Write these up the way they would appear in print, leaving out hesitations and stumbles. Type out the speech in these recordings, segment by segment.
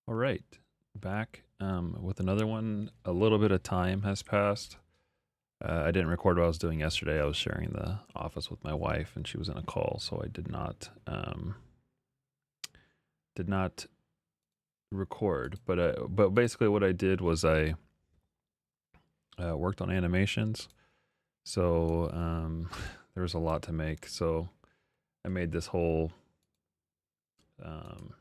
All right, back with another one. A little bit of time has passed. I didn't record what I was doing yesterday. I was sharing the office with my wife, and she was in a call, so I did not record. But basically, what I did was I worked on animations. So there was a lot to make. So I made um,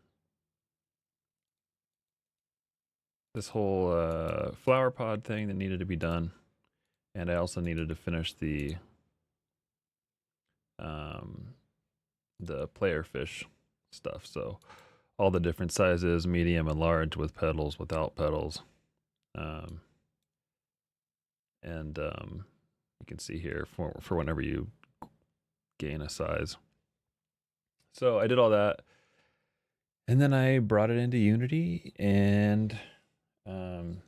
this whole flower pod thing that needed to be done, and I also needed to finish um, the player fish stuff. So all the different sizes, medium and large, with petals, without petals, um, and you can see here for whenever you gain a size. So I did all that, and then I brought it into Unity and um,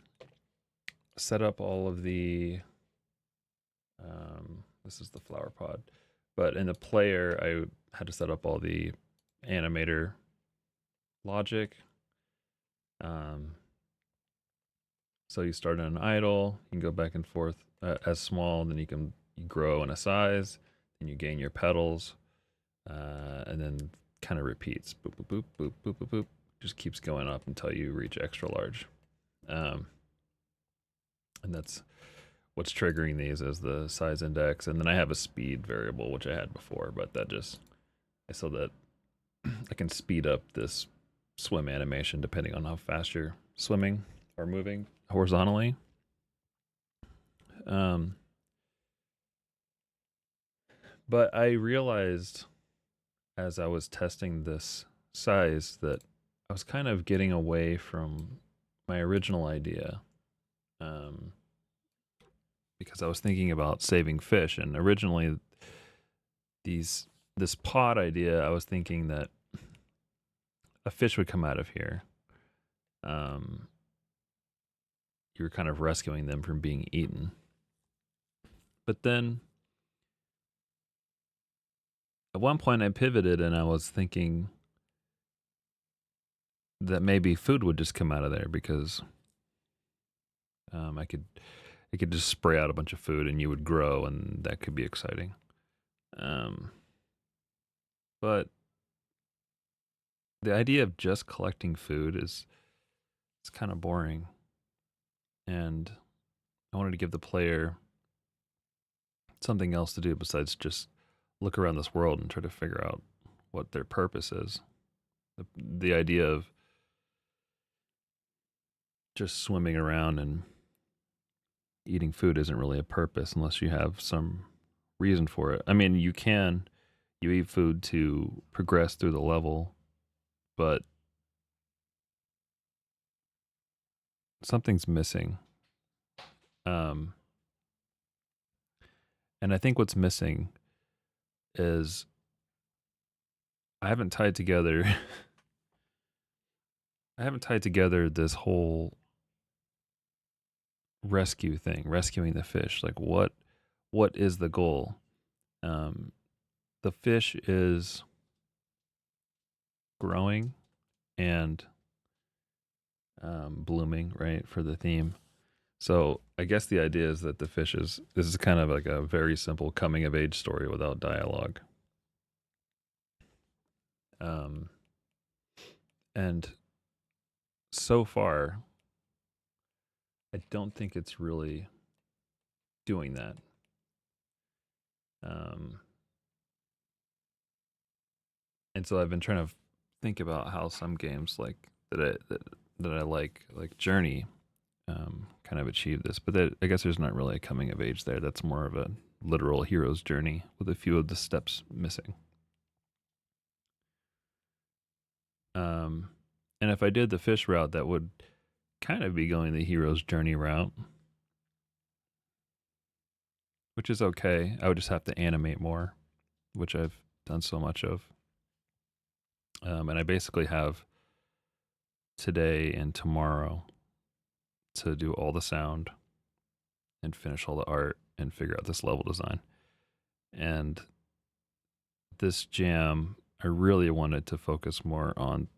set up all of the. This is the flower pod, but in the player, I had to set up all the animator logic. Um, so you start in an idle, you can go back and forth as small, then you grow in a size, then you gain your petals, and then kind of repeats. Boop boop boop boop boop boop boop. Just keeps going up until you reach extra large, um, and that's what's triggering these as the size index. And then I have a speed variable which I had before, but that just so that I can speed up this swim animation depending on how fast you're swimming or moving horizontally. Um, but I realized as I was testing this size that I was kind of getting away from my original idea, um, because I was thinking about saving fish. And originally, this pod idea, I was thinking that a fish would come out of here. Um, you were kind of rescuing them from being eaten. But then at one point, I pivoted and I was thinking that maybe food would just come out of there because I could just spray out a bunch of food and you would grow, and that could be exciting. Um, but the idea of just collecting food is it's kind of boring, and I wanted to give the player something else to do besides just look around this world and try to figure out what their purpose is. The idea of just swimming around and eating food isn't really a purpose unless you have some reason for it. I mean, you eat food to progress through the level, but something's missing. Um, and I think what's missing is I haven't tied together I haven't tied together this whole rescue thing, rescuing the fish. Like what is the goal? Um, the fish is growing and blooming, right, for the theme. So I guess the idea is that the fish is this is kind of like a very simple coming of age story without dialogue. Um, and so far, I don't think it's really doing that. Um, and so I've been trying to think about how some games that I like Journey, kind of achieve this. But I guess there's not really a coming of age there. That's more of a literal hero's journey with a few of the steps missing. Um, and if I did the fish route, that would kind of be going the hero's journey route, which is okay. I would just have to animate more, which I've done so much of. And I basically have today and tomorrow to do all the sound and finish all the art and figure out this level design. And this jam, I really wanted to focus more on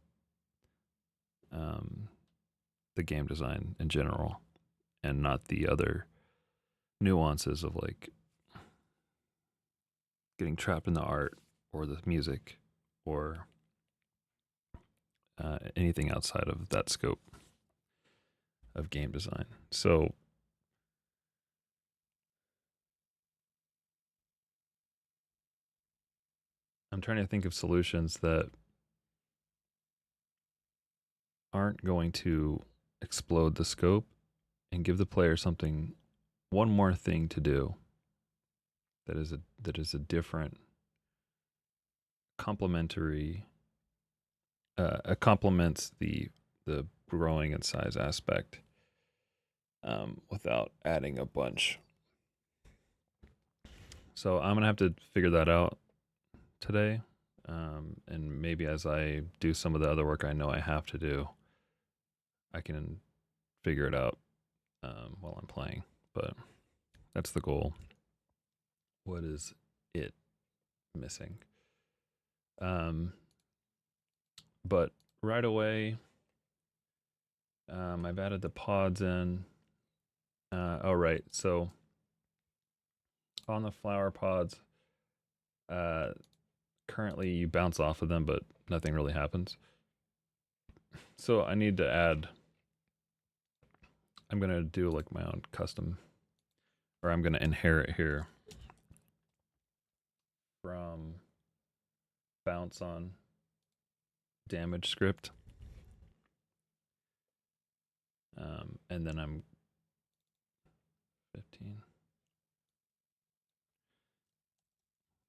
the game design in general and not the other nuances of like getting trapped in the art or the music or anything outside of that scope of game design. So I'm trying to think of solutions that aren't going to explode the scope and give the player something, one more thing to do that is a different complementary complements the growing in size aspect without adding a bunch. So I'm gonna have to figure that out today, and maybe as I do some of the other work I know I have to do, I can figure it out while I'm playing. But that's the goal. What is it missing? But right away, I've added the pods in. Oh, right. So on the flower pods, currently you bounce off of them, but nothing really happens. So I need to add, I'm going to do like my own custom, or I'm going to inherit here from bounce on damage script. And then I'm 15.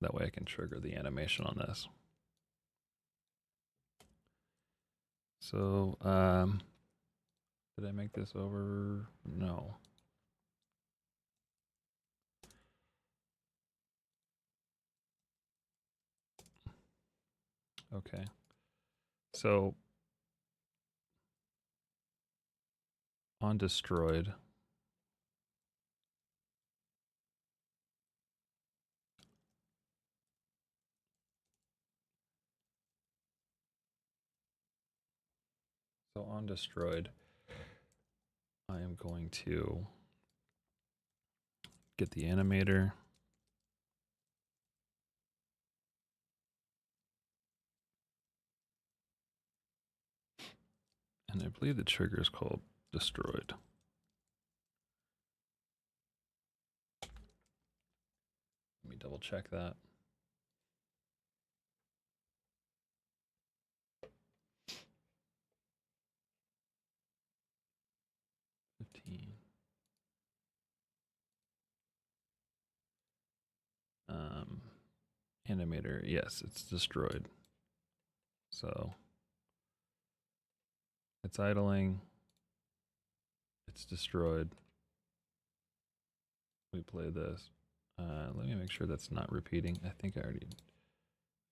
That way I can trigger the animation on this. So, did I make this over? No. Okay. So, on destroyed, I am going to get the animator. And I believe the trigger is called destroyed. Let me double check that. Animator, yes, it's destroyed. So it's idling. It's destroyed. We play this. Let me make sure that's not repeating. I think I already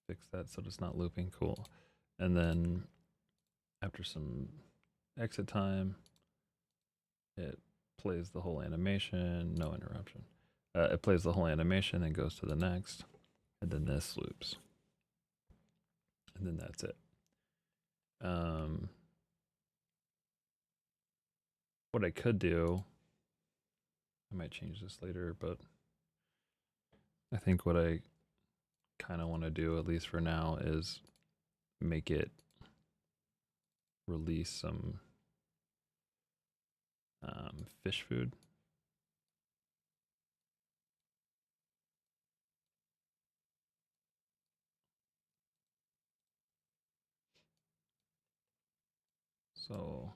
fixed that so it's not looping. Cool. And then after some exit time, it plays the whole animation, no interruption. It plays the whole animation and goes to the next, and then this loops. And then that's it. What I could do, I might change this later, but I think what I kind of want to do, at least for now, is make it release some fish food. So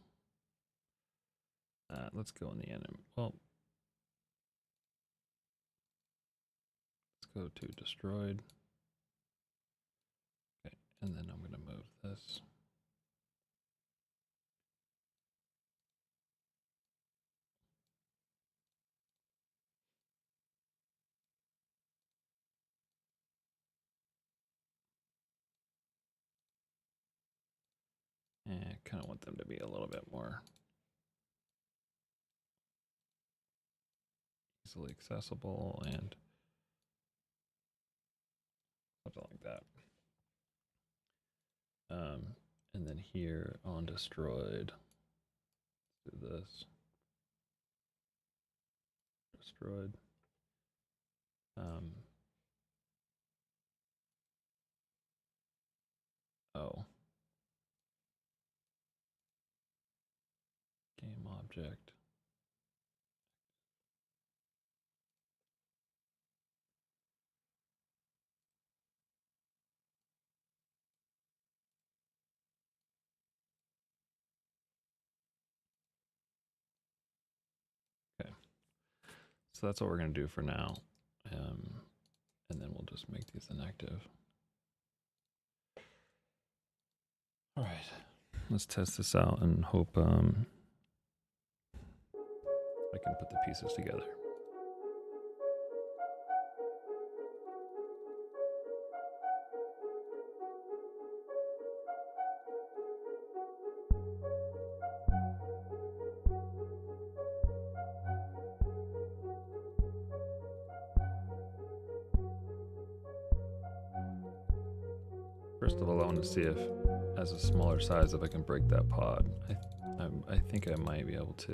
let's go in the end. Well, let's go to destroyed. Okay, and then I'm going to move this. And I kind of want them to be a little bit more easily accessible and something like that. And then here on destroyed, Do this. Destroyed. Oh. Game object. Okay. So that's what we're going to do for now. And then we'll just make these inactive. All right. Let's test this out and hope I can put the pieces together. First of all, I want to see if, as a smaller size, if I can break that pod. I think I might be able to.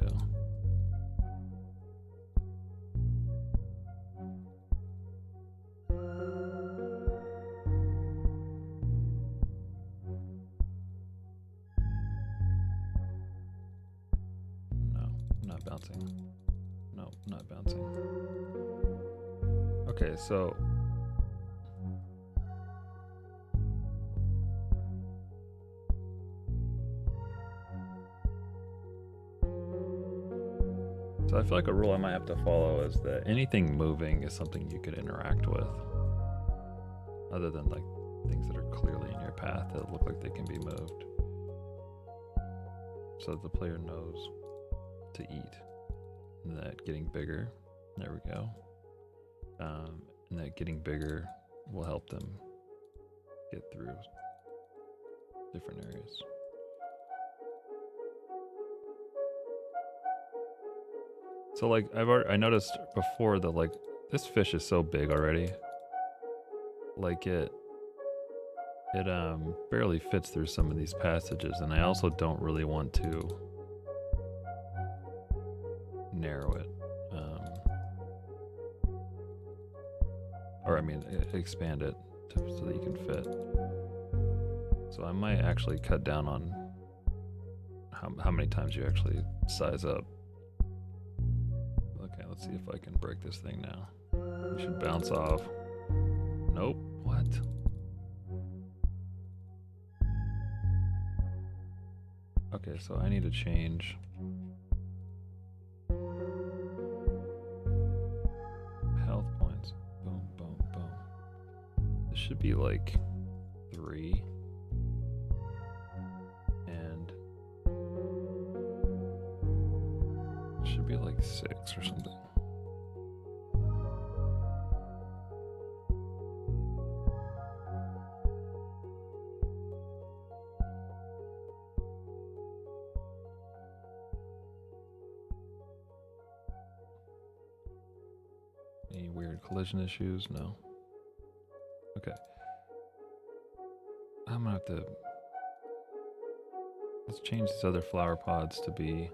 No, not bouncing. No, not bouncing. Okay, so I feel like a rule I might have to follow is that anything moving is something you could interact with, other than like things that are clearly in your path that look like they can be moved, so that the player knows to eat. And that getting bigger, there we go, and that getting bigger will help them get through different areas. So like I noticed before that like this fish is so big already. Like it barely fits through some of these passages, and I also don't really want to narrow it. Or I mean expand it so that you can fit. So I might actually cut down on how many times you actually size up. Okay, let's see if I can break this thing now. We should bounce off. Nope. What? Okay, so I need to change. Health points. Boom, boom, boom. This should be like 3. And it should be like 6 or something. Any weird collision issues? No. Okay. I'm gonna have to... Let's change these other flower pods to be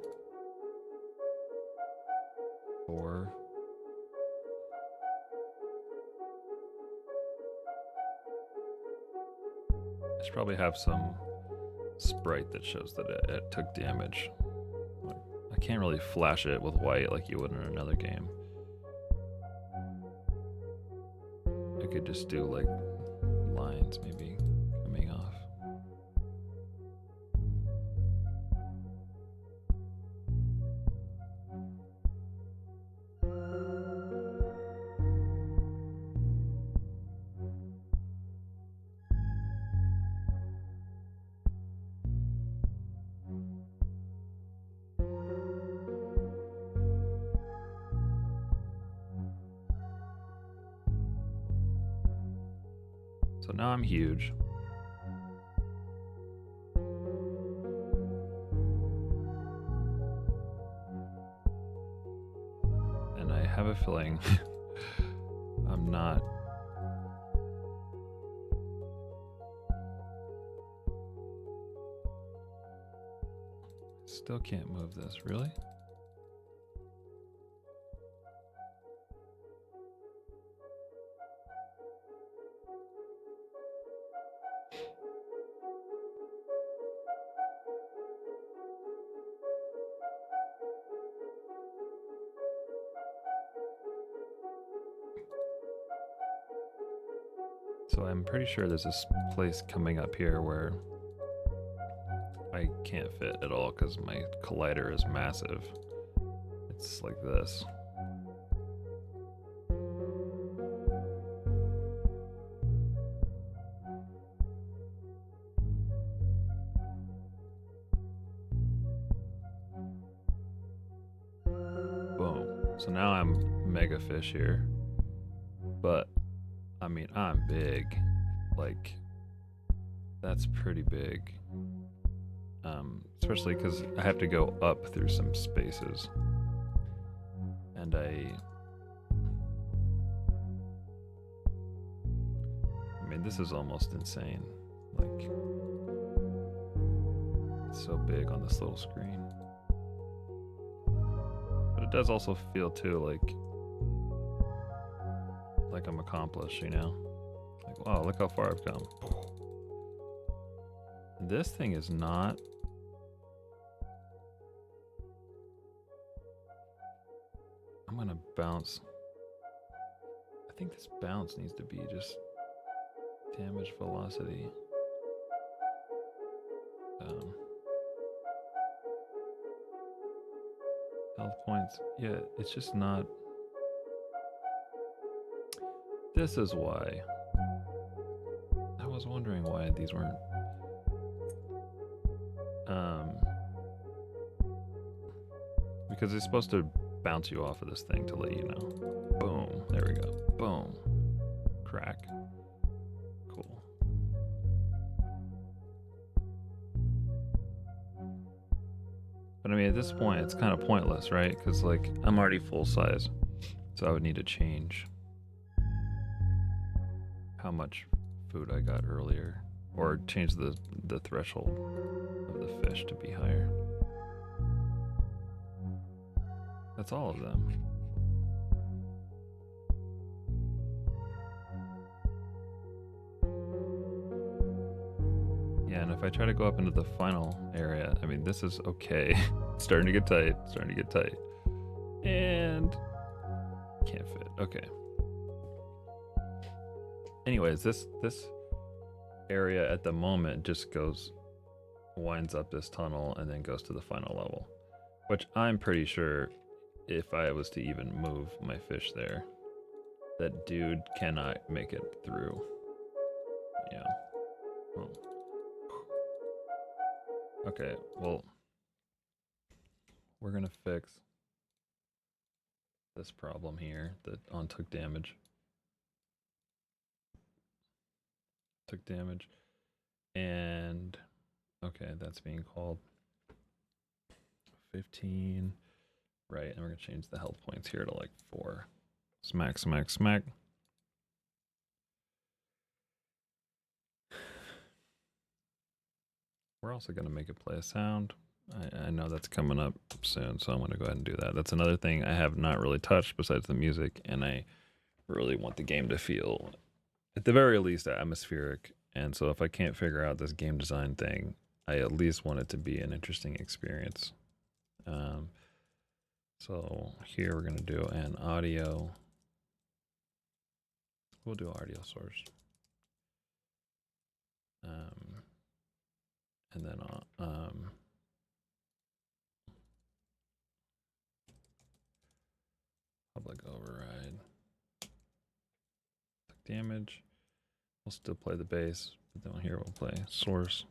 4. I should probably have some sprite that shows that it took damage. I can't really flash it with white like you would in another game. I could just do like lines maybe coming off. So now I'm huge. And I have a feeling I'm not. Still can't move this, really? So I'm pretty sure there's this place coming up here where I can't fit at all because my collider is massive. It's like this. Boom. So now I'm mega fish here. But, I mean, I'm big. Like, that's pretty big. Especially because I have to go up through some spaces. And I mean, this is almost insane. Like, it's so big on this little screen. But it does also feel too like I'm accomplished, you know? Like, wow, look how far I've come. This thing is not... I'm gonna bounce. I think this bounce needs to be just damage velocity. Health points. Yeah, it's just not... This is why. I was wondering why these weren't... Because it's supposed to bounce you off of this thing to let you know. Boom. There we go. Boom. Crack. Cool. But I mean, at this point, it's kind of pointless, right? Because, like, I'm already full size. So I would need to change how much food I got earlier. Or change the threshold of the fish to be higher. That's all of them. Yeah, and if I try to go up into the final area, I mean, this is okay. It's starting to get tight, starting to get tight. And can't fit. Okay. Anyways, this area at the moment just winds up this tunnel and then goes to the final level, which I'm pretty sure if I was to even move my fish there, that dude cannot make it through. Yeah. Oh. Okay, well, we're gonna fix this problem here that took damage. Took damage. And okay, that's being called 15. Right, and we're gonna change the health points here to like 4. Smack, smack, smack. We're also gonna make it play a sound. I know that's coming up soon, so I'm gonna go ahead and do that. That's another thing I have not really touched besides the music, and I really want the game to feel, at the very least, atmospheric. And so if I can't figure out this game design thing, I at least want it to be an interesting experience. So here we're going to do an audio. We'll do audio source. And then public override. Damage. We'll still play the bass, but then here we'll play source.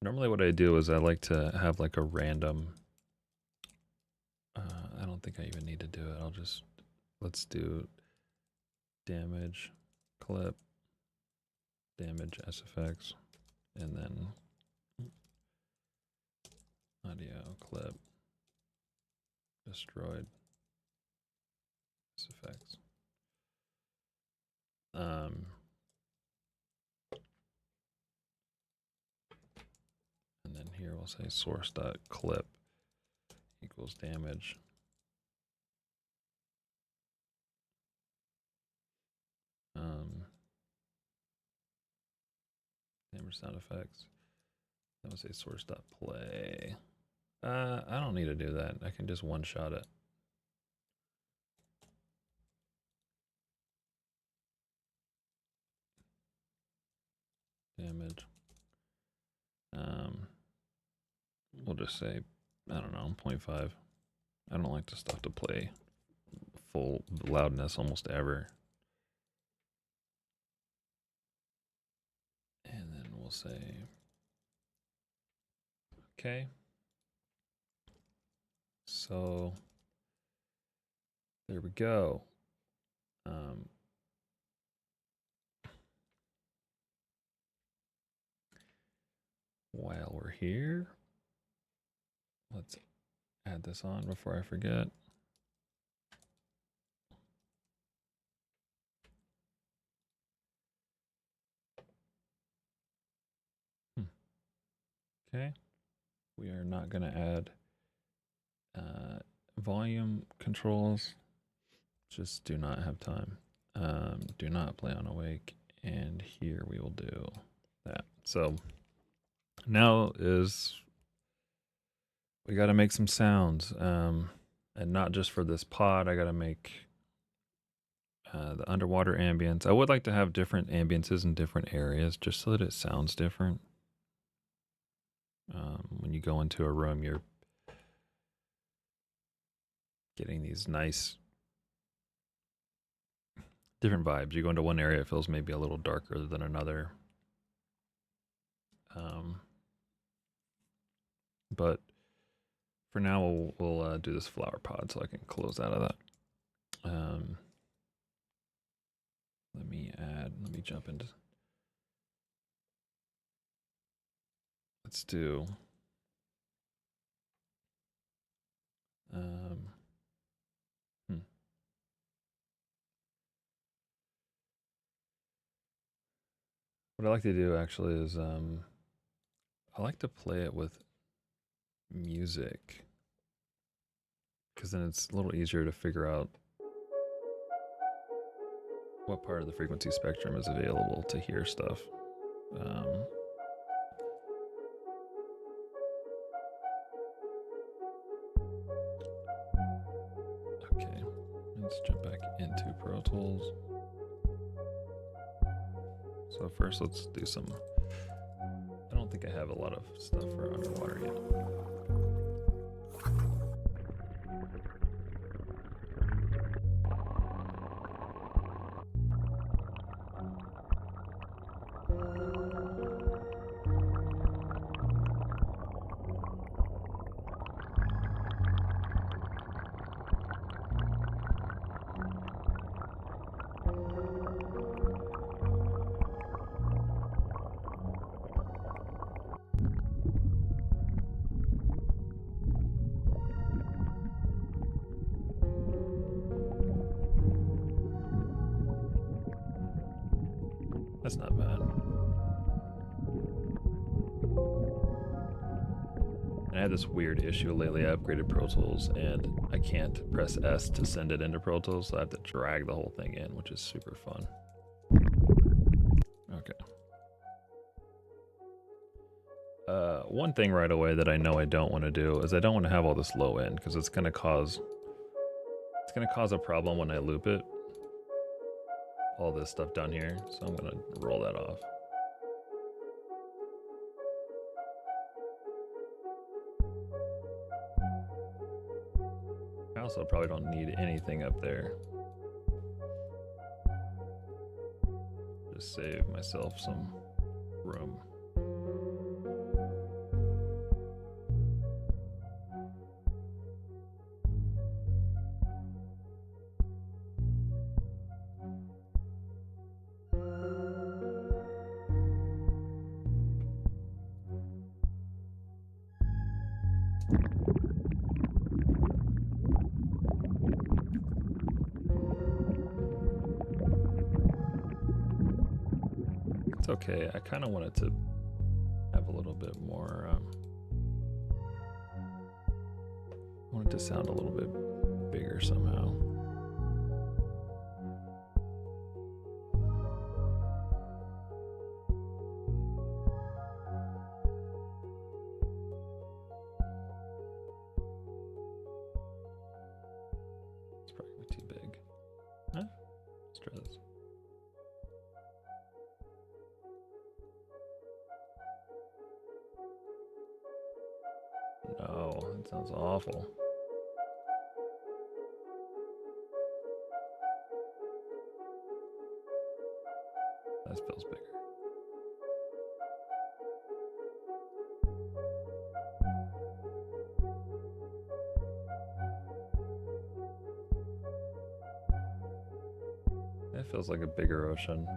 Normally what I do is I like to have like a random, I don't think I even need to do it. Let's do damage, clip, damage, SFX. and then audio clip destroyed effects. And then here we'll say source.clip equals damage. Damage sound effects. Then we'll say source.play. I don't need to do that. I can just one-shot it. Damage. We'll just say, I don't know, 0.5. I don't like the stuff to play full loudness almost ever. And then we'll say, okay. So there we go. While we're here, let's add this on before I forget. Okay, we are not going to add volume controls. Just do not have time. Do not play on awake, and here we will do that. So now is we got to make some sounds, and not just for this pod. I got to make the underwater ambience. I would like to have different ambiences in different areas, just so that it sounds different. When you go into a room, you're getting these nice different vibes. You go into one area, it feels maybe a little darker than another. But for now, we'll do this flower pod so I can close out of that. Let me jump into, let's do, what I like to do actually is I like to play it with music, because then it's a little easier to figure out what part of the frequency spectrum is available to hear stuff. Okay, let's jump back into Pro Tools. So first let's do some, I don't think I have a lot of stuff for underwater yet. That's not bad. And I had this weird issue lately. I upgraded Pro Tools and I can't press S to send it into Pro Tools, so I have to drag the whole thing in, which is super fun. Okay. One thing right away that I know I don't want to do is I don't want to have all this low end, because it's going to cause a problem when I loop it. All this stuff down here, so I'm going to roll that off. I also probably don't need anything up there. Just save myself some room. okay. I kind of wanted to have a little bit more. I want it to sound a little bit bigger somehow. It's probably too big. Huh? Let's try this. No, that sounds awful. That feels bigger. That feels like a bigger ocean.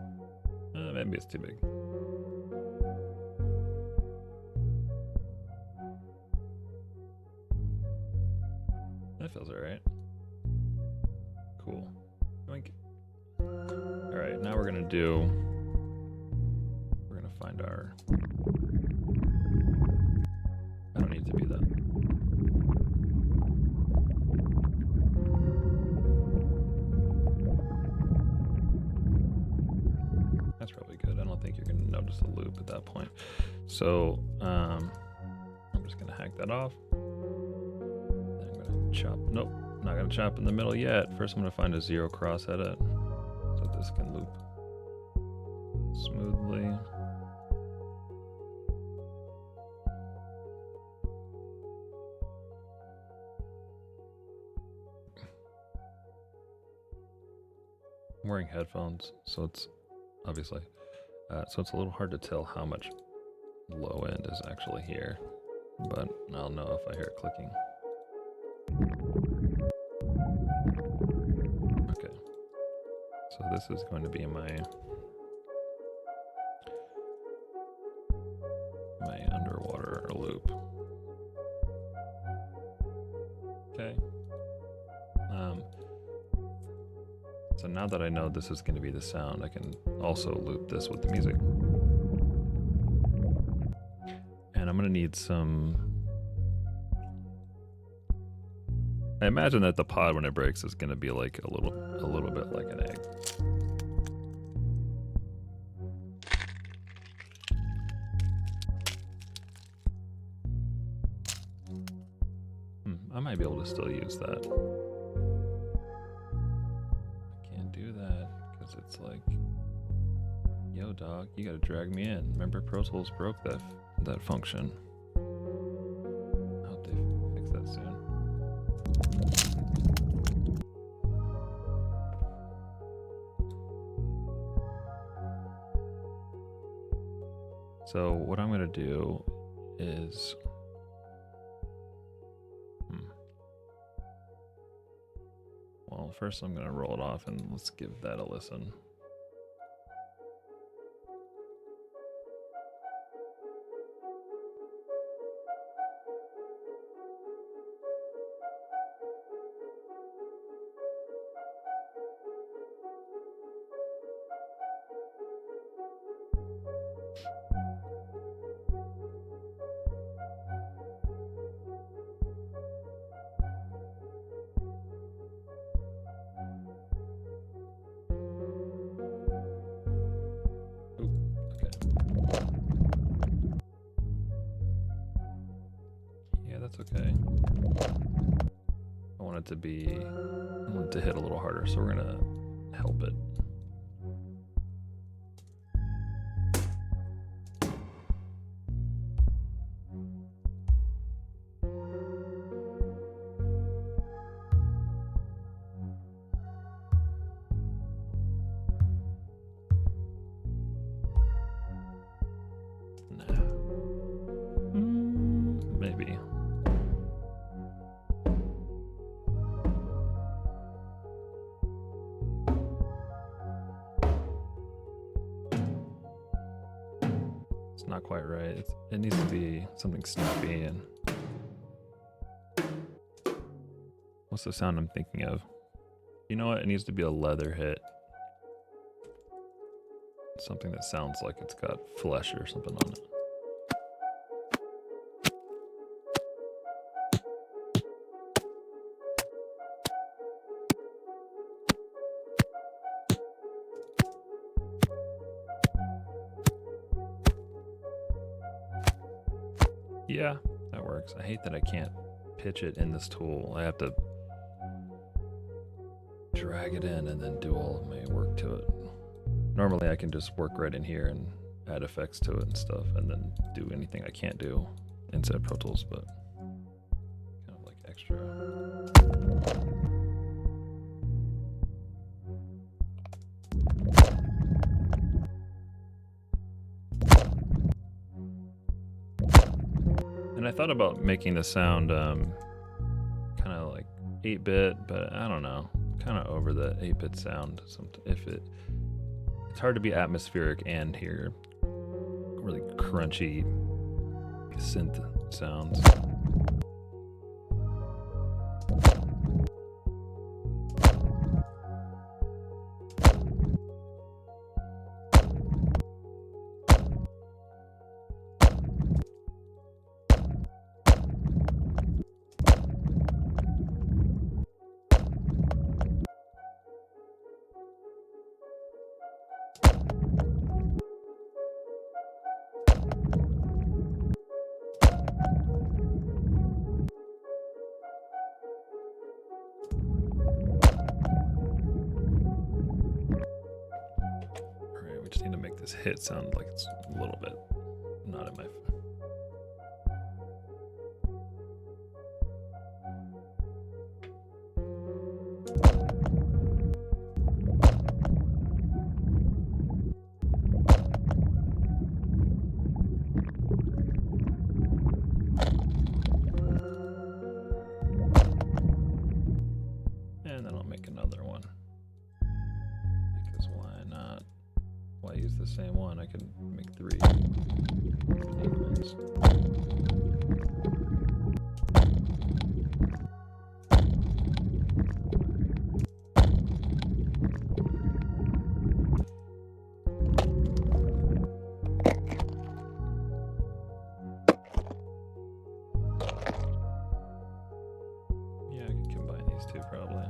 Maybe it's too big. That feels alright. Cool. Oink. Alright, now we're gonna find our... I don't need to be that. That's probably good. I don't think you're gonna notice the loop at that point. So, I'm just gonna hack that off. Then I'm gonna chop, nope, not gonna chop in the middle yet. First I'm gonna find a zero cross edit so this can loop smoothly. I'm wearing headphones, so it's obviously, so it's a little hard to tell how much low end is actually here, but I'll know if I hear it clicking. Okay, so this is going to be my underwater loop. Okay. So now that I know this is going to be the sound, I can also loop this with the music. And I'm going to need some... I imagine that the pod, when it breaks, is going to be like a little bit like an egg. I might be able to still use that. It's like, yo dog, you gotta drag me in. Remember Pro Tools broke that function. I hope they fix that soon. So what I'm gonna do is well, first I'm gonna roll it off and let's give that a listen. Okay. I want it to hit a little harder, so we're gonna help it. Maybe. Not quite right. It needs to be something snappy. And what's the sound I'm thinking of? You know what? It needs to be a leather hit. something that sounds like it's got flesh or something on it. Yeah, that works. I hate that I can't pitch it in this tool. I have to drag it in and then do all of my work to it. Normally I can just work right in here and add effects to it and stuff and then do anything I can't do inside Pro Tools, but kind of like extra. And I thought about making the sound kind of like 8-bit, but I don't know. Kind of over the 8-bit sound. It's hard to be atmospheric and hear really crunchy synth sounds. Just need to make this hit sound like it's a little bit not in my. And then I'll make another one. Because why not? Why use the same one? I can make 3 unique ones. Yeah, I can combine these two probably.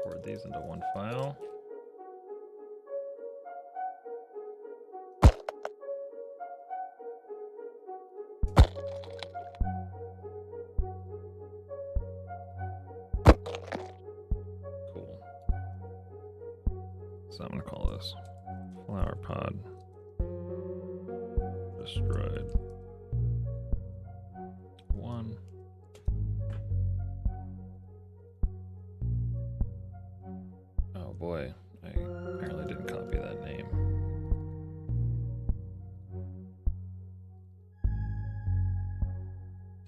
Record these into one file. Cool. So I'm going to call this Flower Pod Destroyed 1. Oh boy, I apparently didn't copy that name.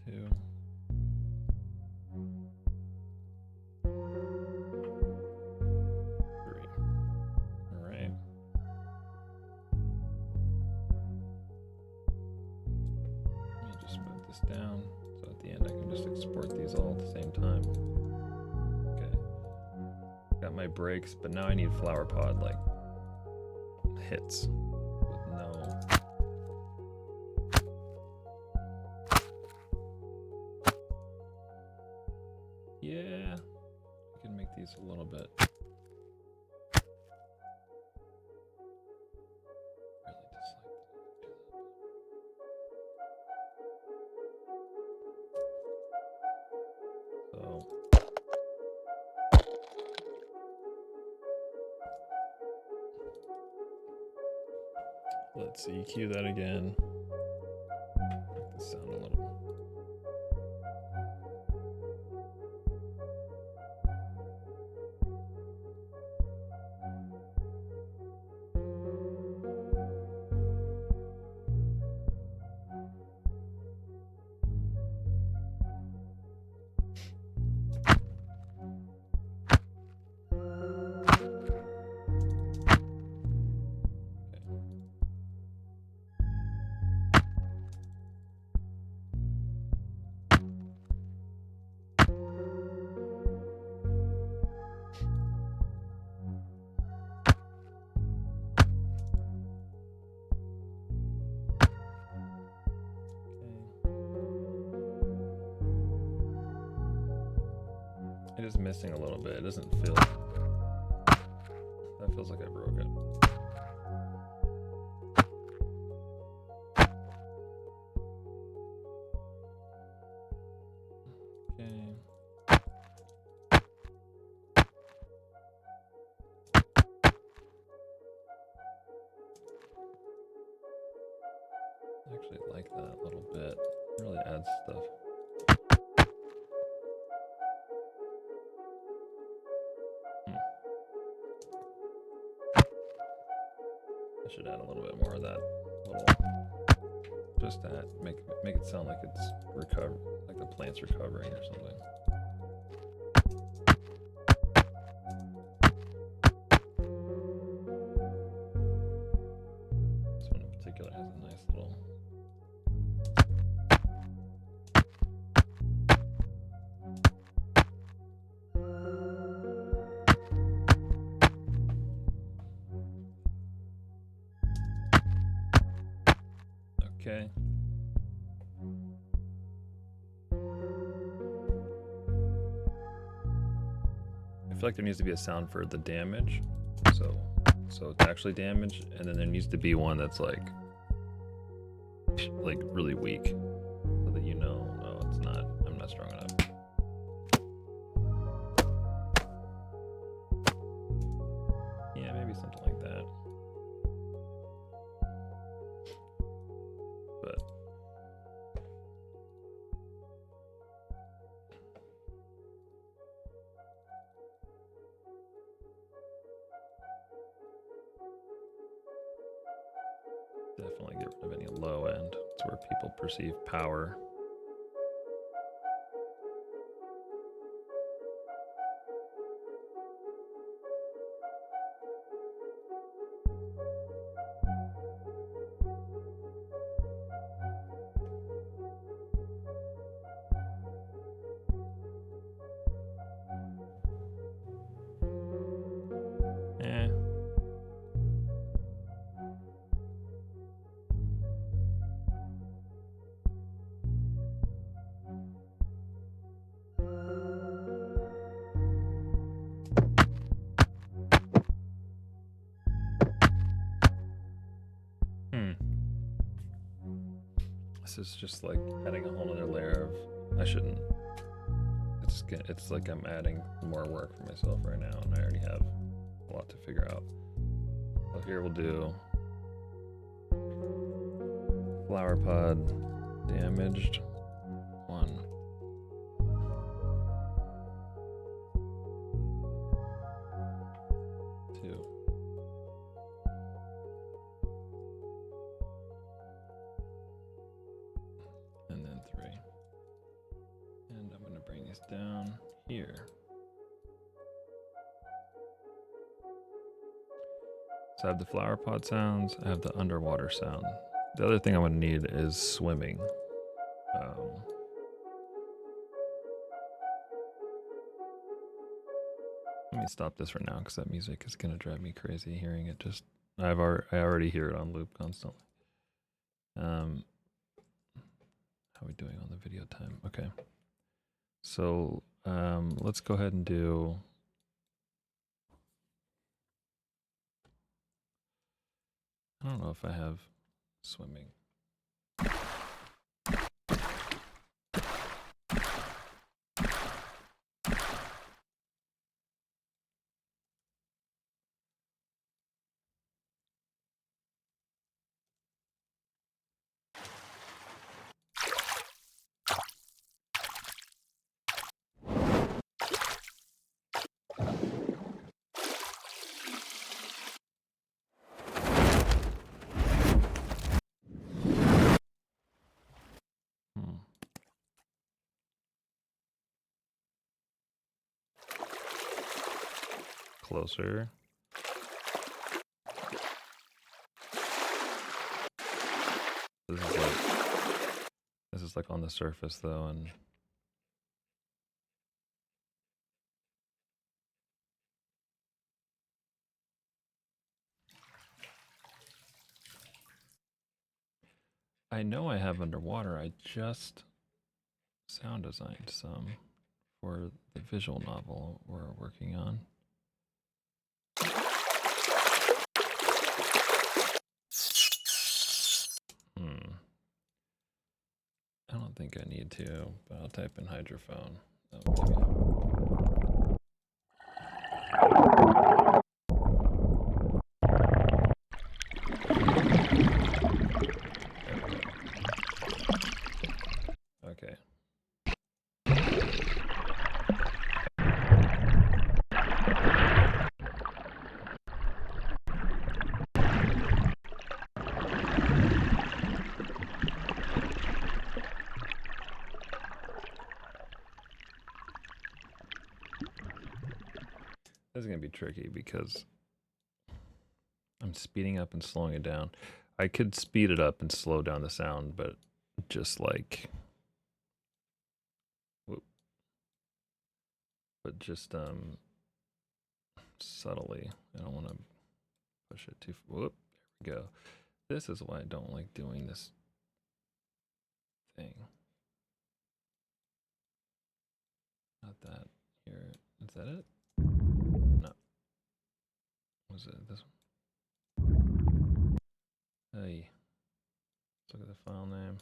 Two. 3. All right. Let me just move this down so at the end I can just export these all at the same time. Got my breaks, but now I need Flower Pod like hits with no. Yeah, I can make these a little bit. So. Let's EQ that again. Make this sound a little. is missing a little bit. It doesn't feel... That feels like I broke it. Okay. I actually like that a little bit. It really adds stuff. I should add a little bit more of that little, just to make it sound like it's like the plant's recovering or something. This one in particular has a nice little. Okay. I feel like there needs to be a sound for the damage, so it's actually damage, and then there needs to be one that's like really weak, so that you know, oh, it's not. I'm not strong enough. Yeah, maybe something like that. But definitely get rid of any low end. It's where people perceive power. This is just like adding a whole other layer of, I shouldn't, it's like I'm adding more work for myself right now, and I already have a lot to figure out. So here we'll do flower pod damaged 1. Down here. So I have the flower pot sounds, I have the underwater sound. The other thing I'm going to need is swimming. Let me stop this for now because that music is going to drive me crazy hearing it. I already hear it on loop constantly. How are we doing on the video time? Okay. So let's go ahead and do. I don't know if I have swimming. Closer. This is like on the surface though, and I know I have underwater. I just sound designed some for the visual novel we're working on. I don't think I need to, but I'll type in hydrophone. Okay. This is going to be tricky because I'm speeding up and slowing it down. I could speed it up and slow down the sound, but just like, but just subtly. I don't want to push it too far. Whoop, there we go. This is why I don't like doing this thing. Not that. Here, is that it? No. Was it this one? Hey. Let's look at the file name.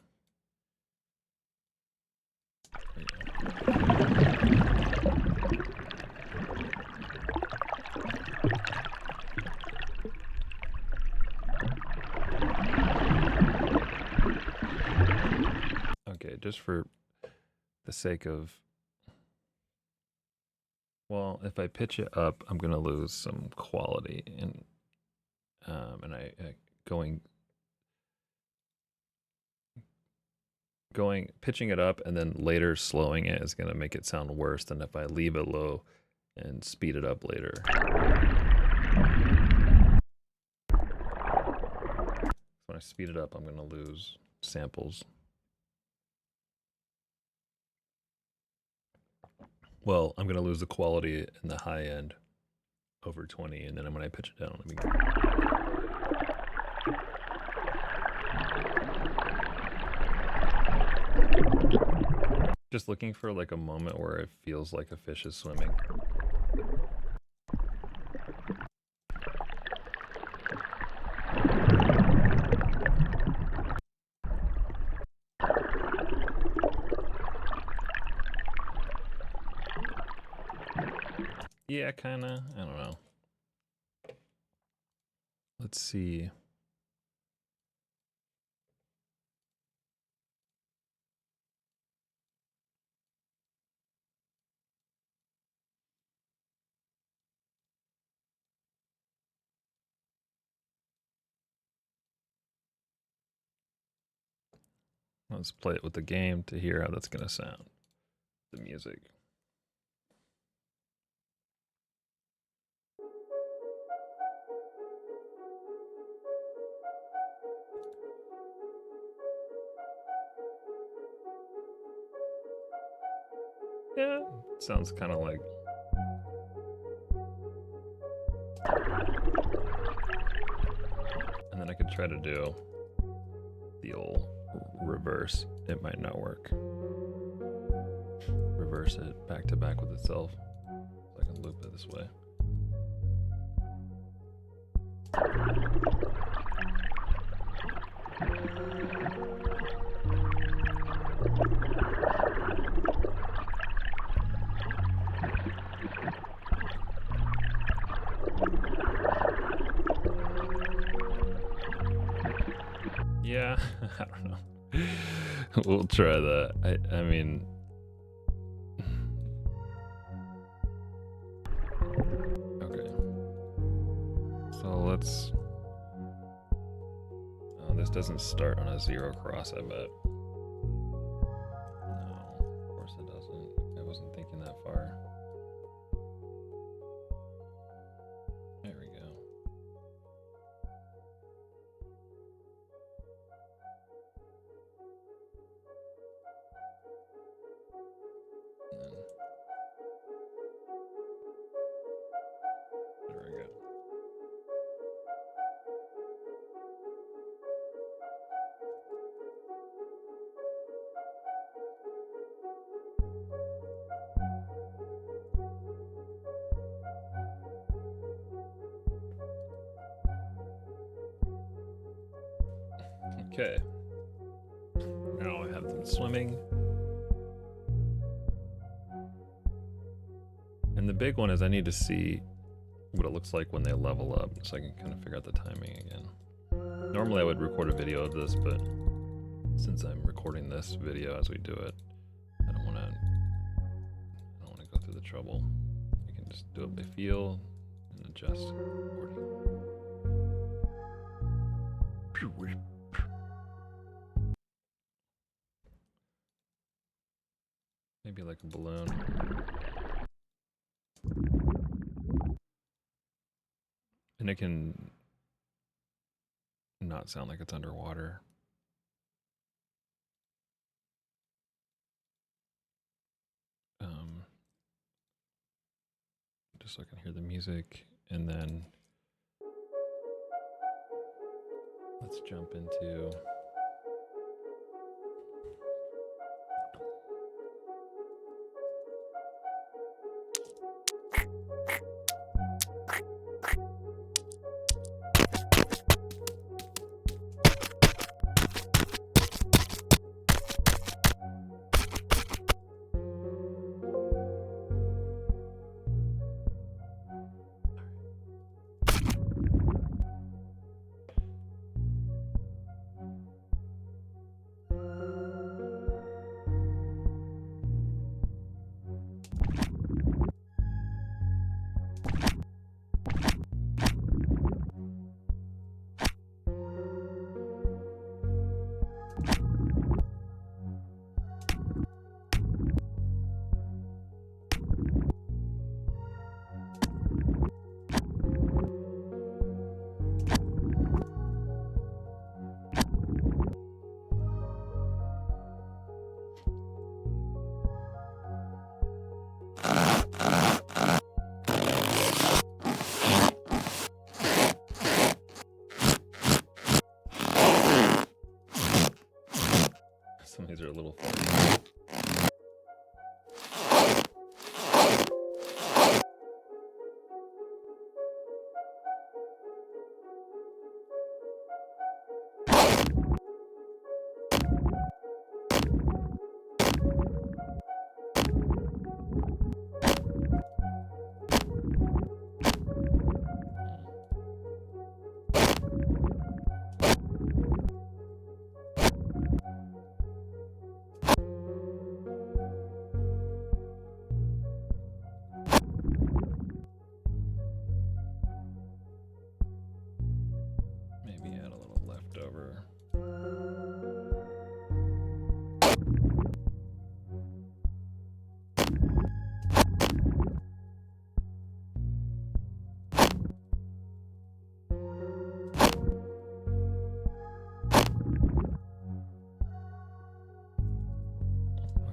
Okay, just for the sake of, well, if I pitch it up, I'm gonna lose some quality, and pitching it up and then later slowing it is gonna make it sound worse than if I leave it low and speed it up later. When I speed it up, I'm gonna lose samples. Well, I'm gonna lose the quality in the high end over 20, and then when I pitch it down, let me go. Just looking for like a moment where it feels like a fish is swimming. Yeah, kinda. I don't know. Let's see. Let's play it with the game to hear how that's gonna sound. The music. Yeah, sounds kind of like. And then I could try to do the old reverse. It might not work. Reverse it back to back with itself. So I can loop it this way. Yeah, I don't know. We'll try that. I mean, okay. So let's. Oh, this doesn't start on a zero cross, I bet. No, of course it doesn't. I wasn't thinking that far. There we go. And then, there we go. Okay. Now I have them swimming. And the big one is I need to see what it looks like when they level up so I can kind of figure out the timing again. Normally I would record a video of this, but since I'm recording this video as we do it, I don't want to go through the trouble. I can just do it by feel and adjust recording. Maybe like a balloon. And it can not sound like it's underwater. Just so I can hear the music, and then let's jump into some of these are a little funny. Maybe add a little leftover.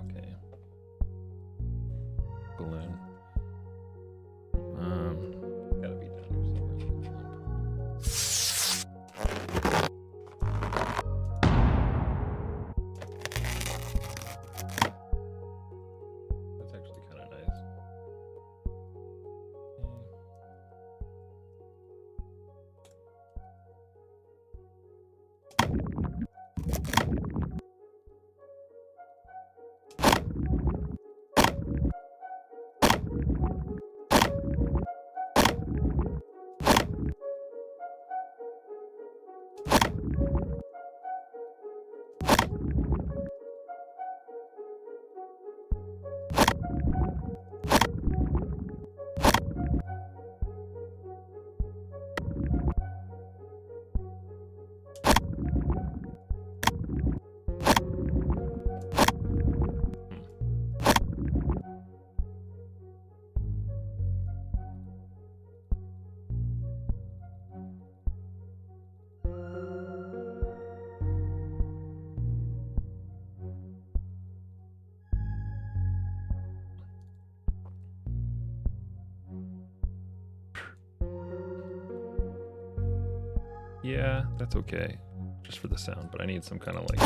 Okay. Balloon. It's gotta be down here somewhere. That's actually kind of nice. Yeah, that's okay. Just for the sound, but I need some kind of like...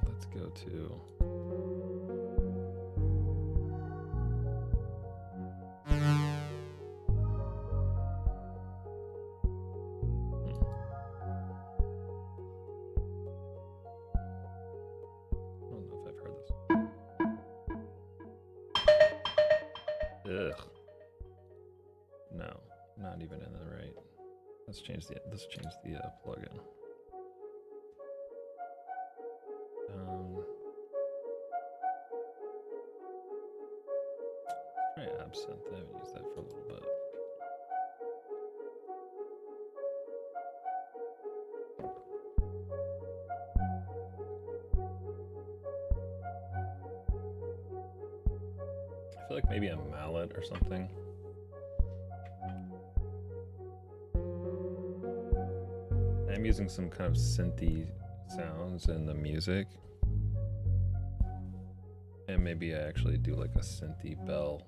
Let's go to... Ugh. No, not even in the right. Let's change the plugin. Let's try Absinthe. I haven't used that for a little bit. I feel like maybe a mallet or something. I'm using some kind of synthy sounds in the music. And maybe I actually do like a synthy bell.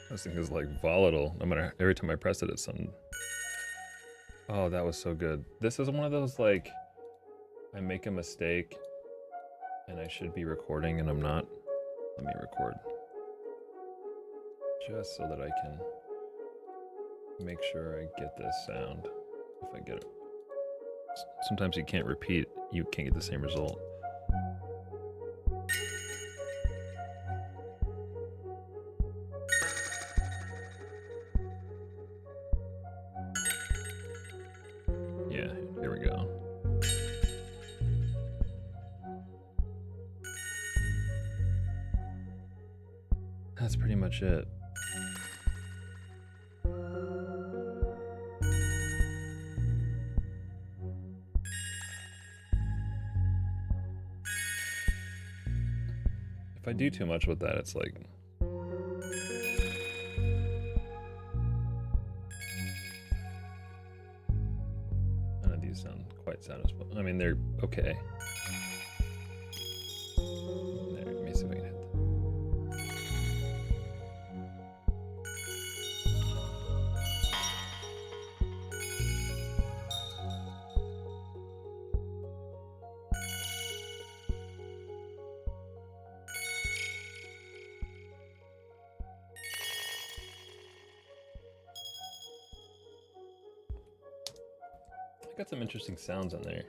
This thing is like volatile. No matter every time I press it, it's something. Oh, that was so good. This is one of those like I make a mistake and I should be recording and I'm not. Let me record. Just so that I can make sure I get this sound. If I get it. Sometimes you can't repeat, you can't get the same result. Yeah, here we go. That's pretty much it. If I do too much with that, it's like... None of these sound quite satisfying. I mean, they're okay. There, let me see if I can hit them. I got some interesting sounds in there.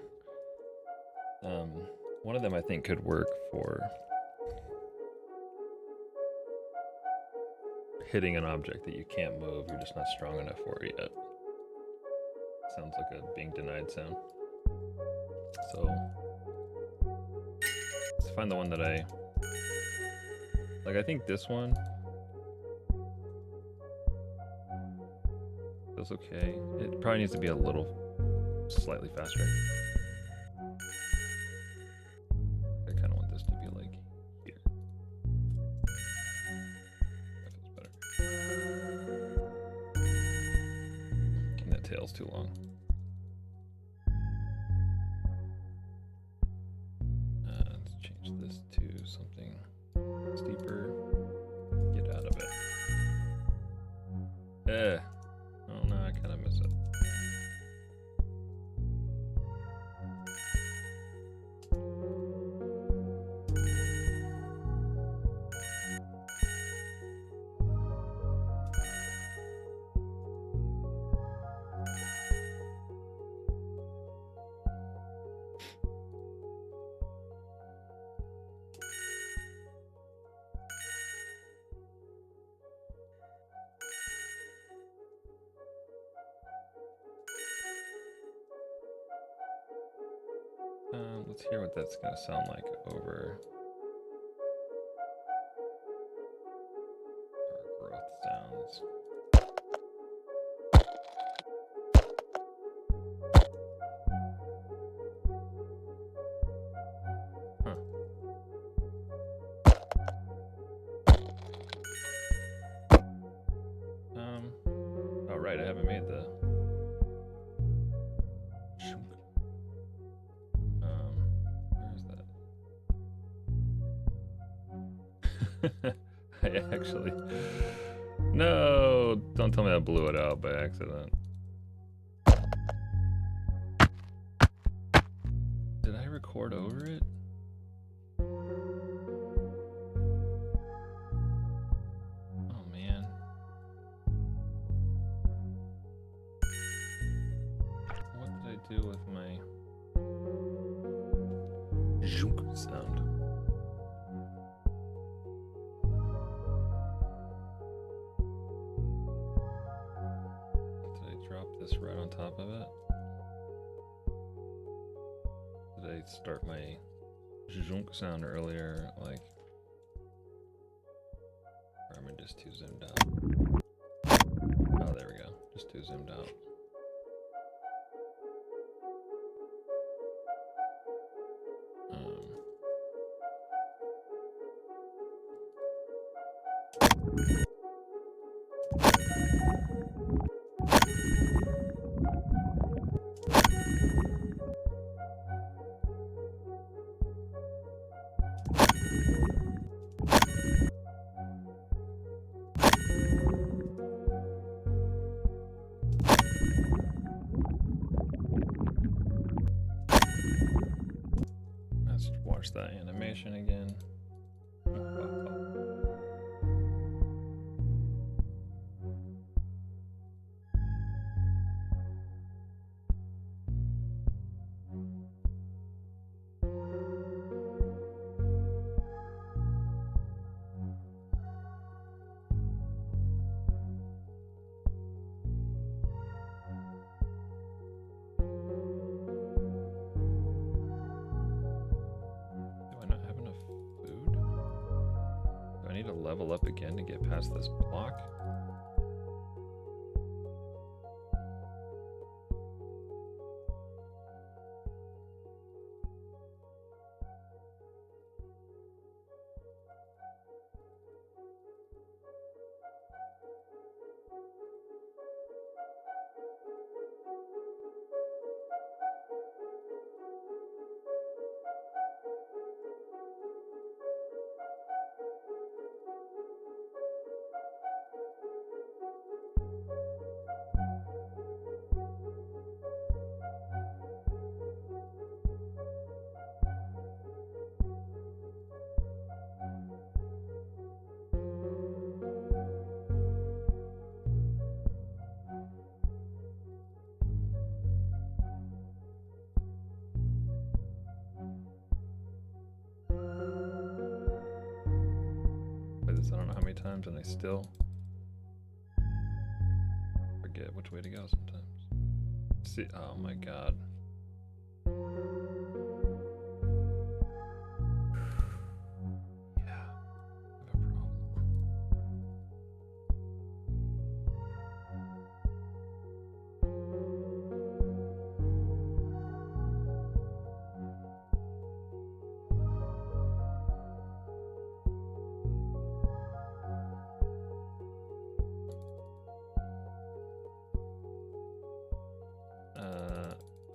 One of them I think could work for hitting an object that you can't move, you're just not strong enough for it yet. Sounds like a being denied sound. So let's find the one that I like. I think this one feels okay. It probably needs to be a little slightly faster. I kind of want this to be like here. That feels better. And that tail's too long. Let's change this to something steeper. Get out of it. Oh no, I kind of miss it. Let's hear what that's gonna sound like over our growth sounds. Huh. Oh right, I haven't made made the where is that? I actually no, don't tell me I blew it out by accident. Did I record over it? Oh man. What did I do with my zoom sound? Did I drop this right on top of it? Did I start my zhunk sound earlier, like, or am I just too zoomed out? Oh, there we go, just too zoomed out. Let's watch that animation again. Level up again to get past this block. I don't know how many times, and I still forget which way to go sometimes. See, oh my god. Yeah, I have a problem.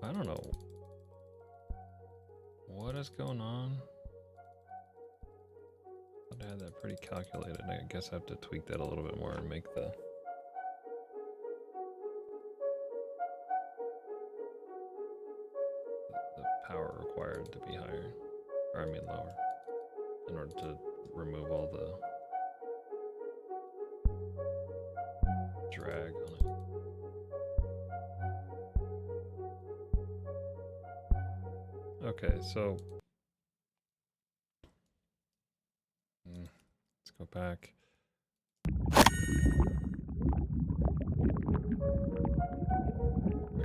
I don't know what is going on. I had that pretty calculated. I guess I have to tweak that a little bit more and make the power required to be higher, or I mean lower, in order to remove all the drag on it. Okay, so let's go back. I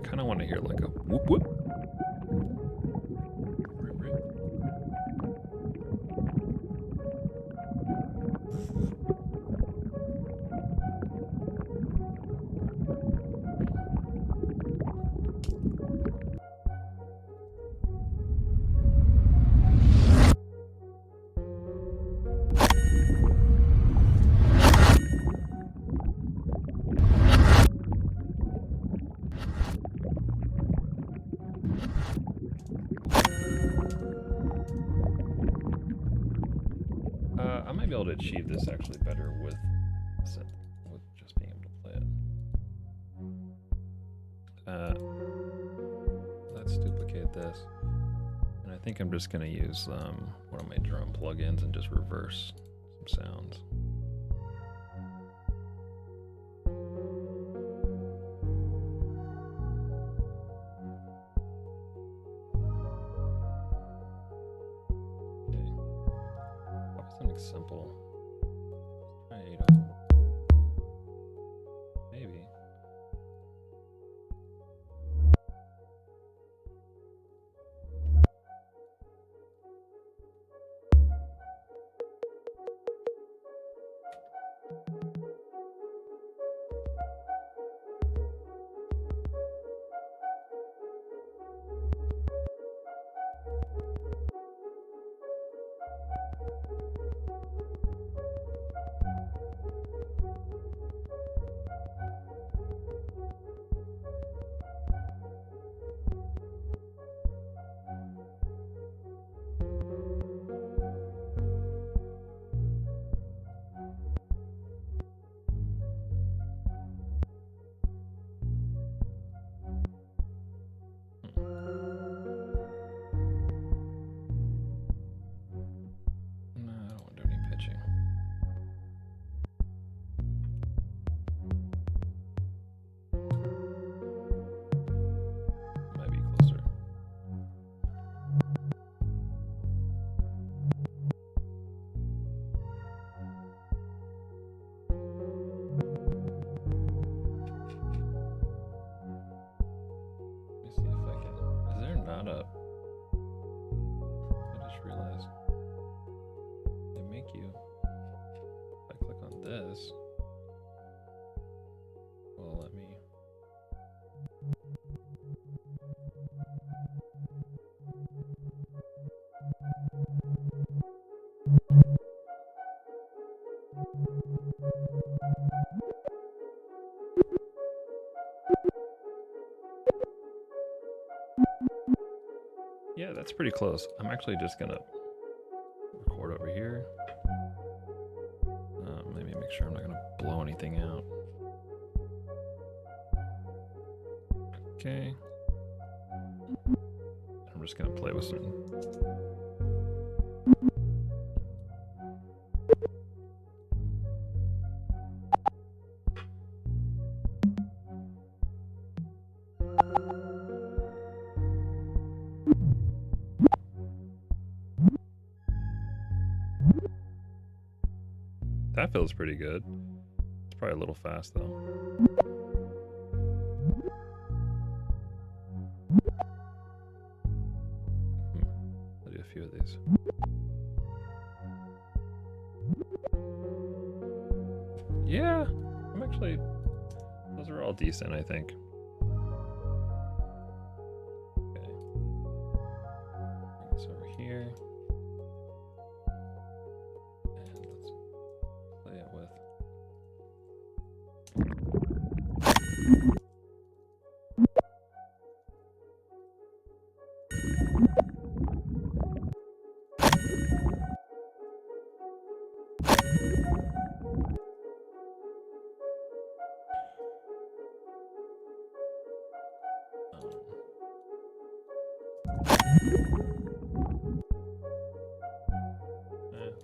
kind of want to hear like a whoop whoop. be able to achieve this actually better with just being able to play it. Let's duplicate this. And I think I'm just going to use one of my drum plugins and just reverse some sounds. Okay. Probably something simple. Try 8/0. Maybe. I just realized they make you, if I click on this, well, let me. Yeah, that's pretty close. I'm actually just gonna record over here. Maybe make sure I'm not gonna blow anything out. Okay. I'm just gonna play with some. That feels pretty good. It's probably a little fast though. I'll do a few of these. Yeah, I'm actually, those are all decent, I think. Okay. Bring this over here.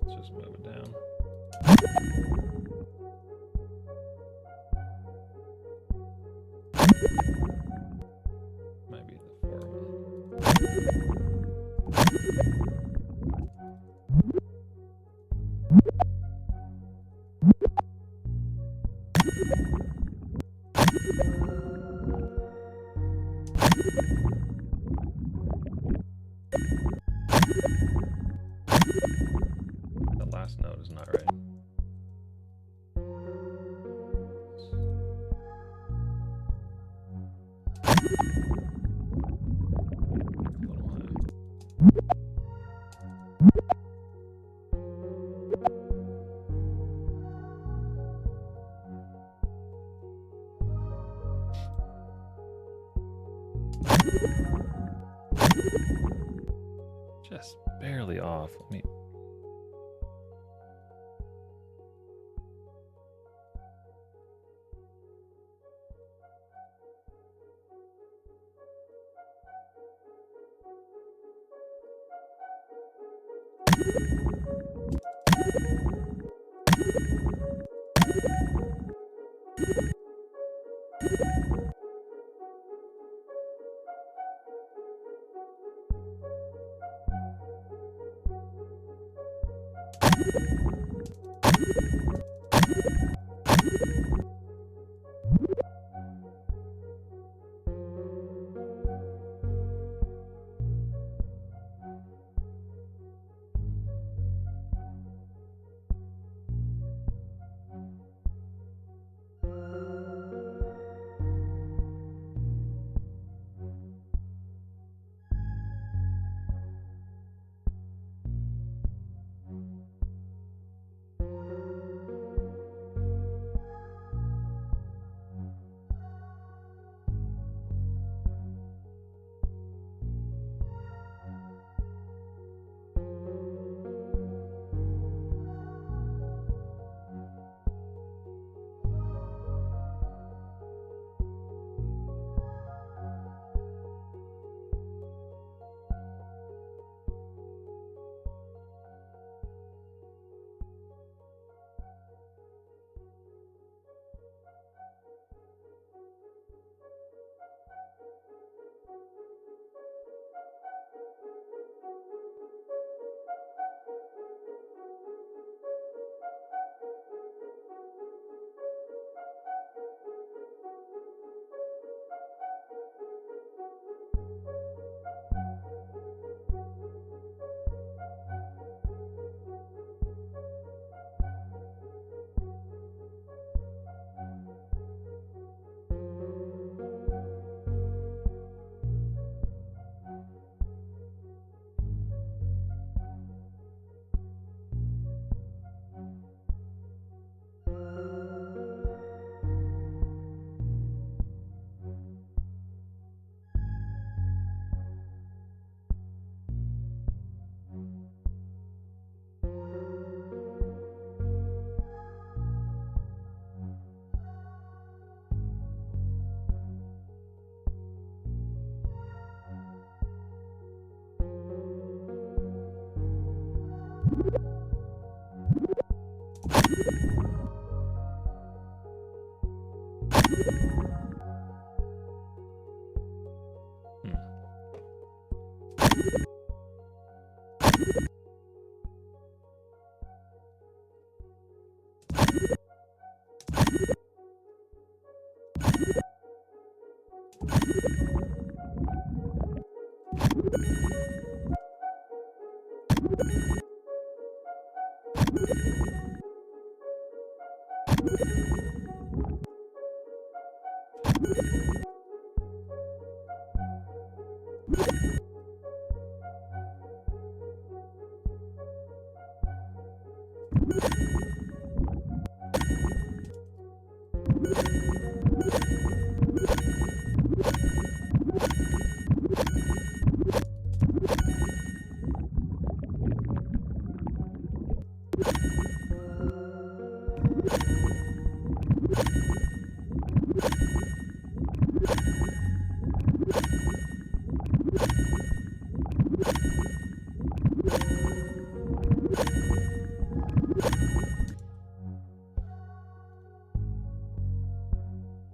Let's just move it down. Might be the 4 one. The last note is not right. Just barely off. Let me.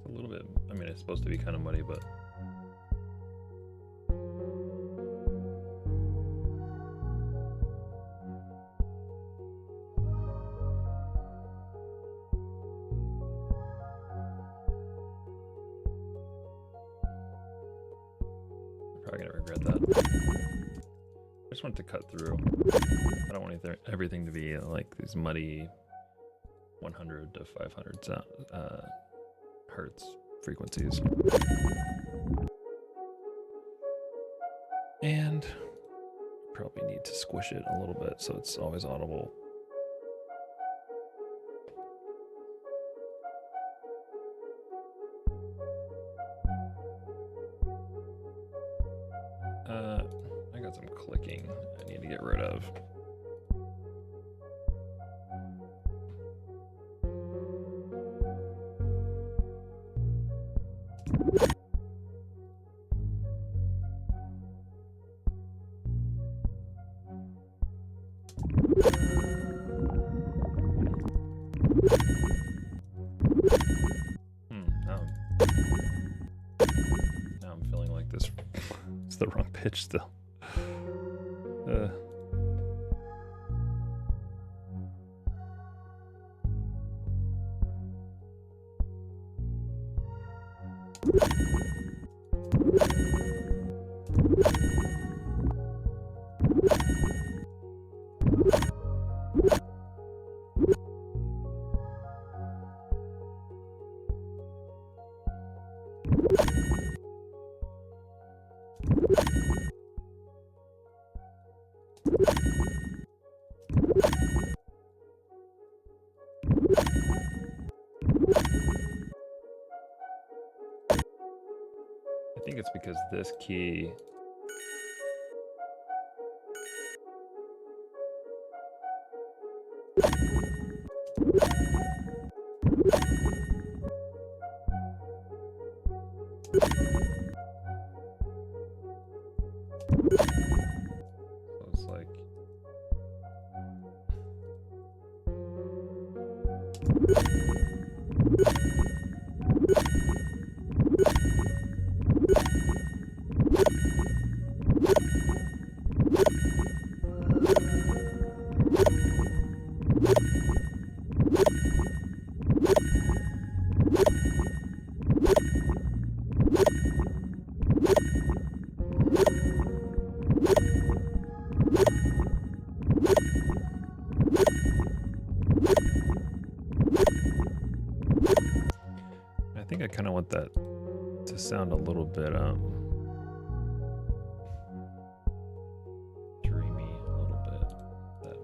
A little bit, I mean, it's supposed to be kind of muddy, but I'm probably gonna regret that. I just want to cut through. I don't want everything to be like these muddy 100 to 500 hertz frequencies. And probably need to squish it a little bit so it's always audible. I got some clicking I need to get rid of. like this. It's the wrong pitch still. I think it's because this key so it's like I think I kind of want that to sound a little bit dreamy, a little bit. That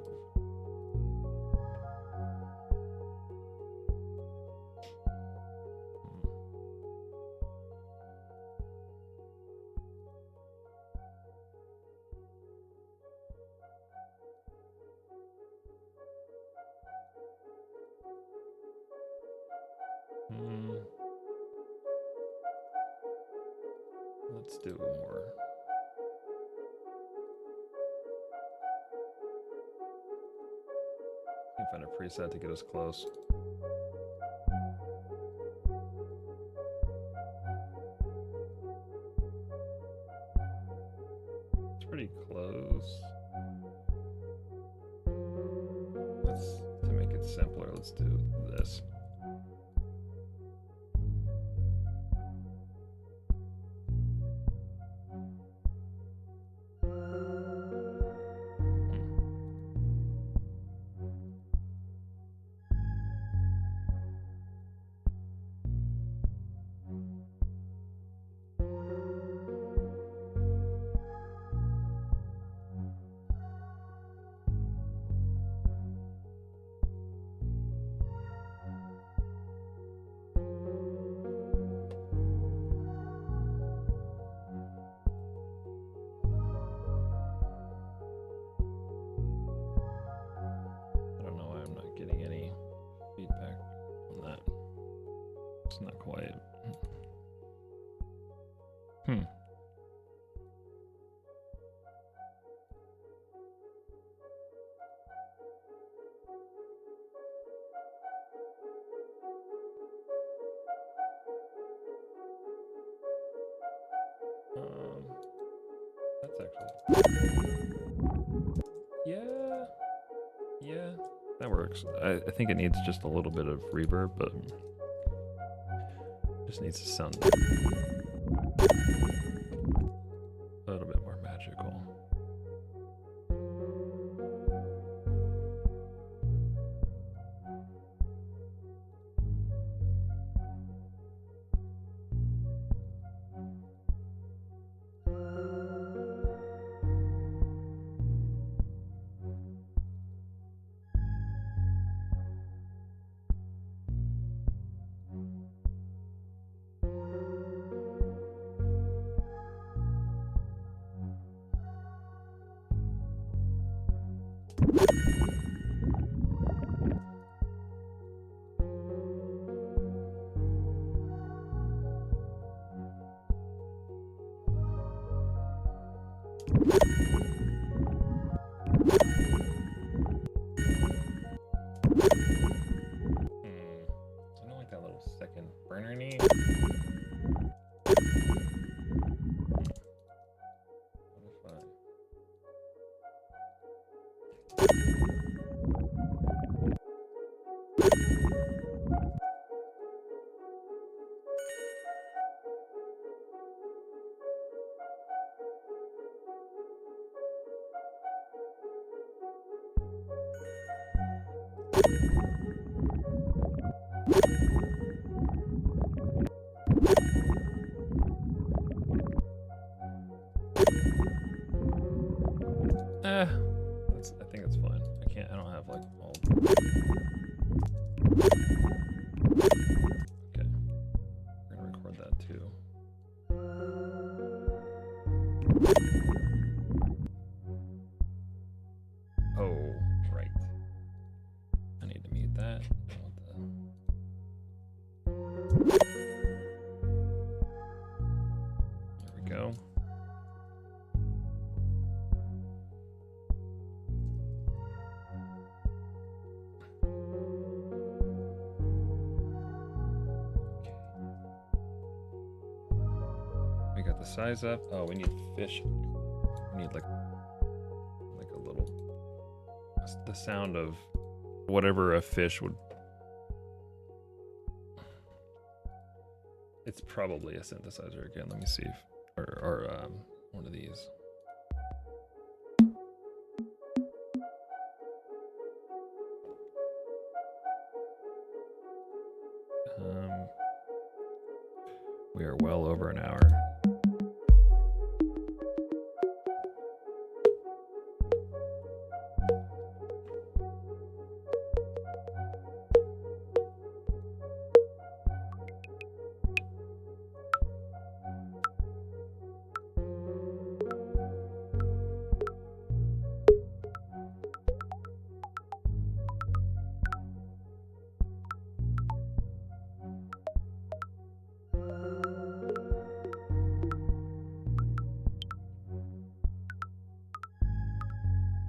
let's do more. I can find a preset to get us close. It's pretty close. To make it simpler, let's do this. Not quite. That's actually. Yeah, that works. I think it needs just a little bit of reverb, but just needs to sound a little bit more magical. I think it's fine. I don't have like all. Okay, we're gonna record that too. Oh, right. I need to mute that. There we go. We got the size up. Oh, we need fish. We need like a little, the sound of whatever a fish would. It's probably a synthesizer again. Let me see if, or one of these. We are well over an hour.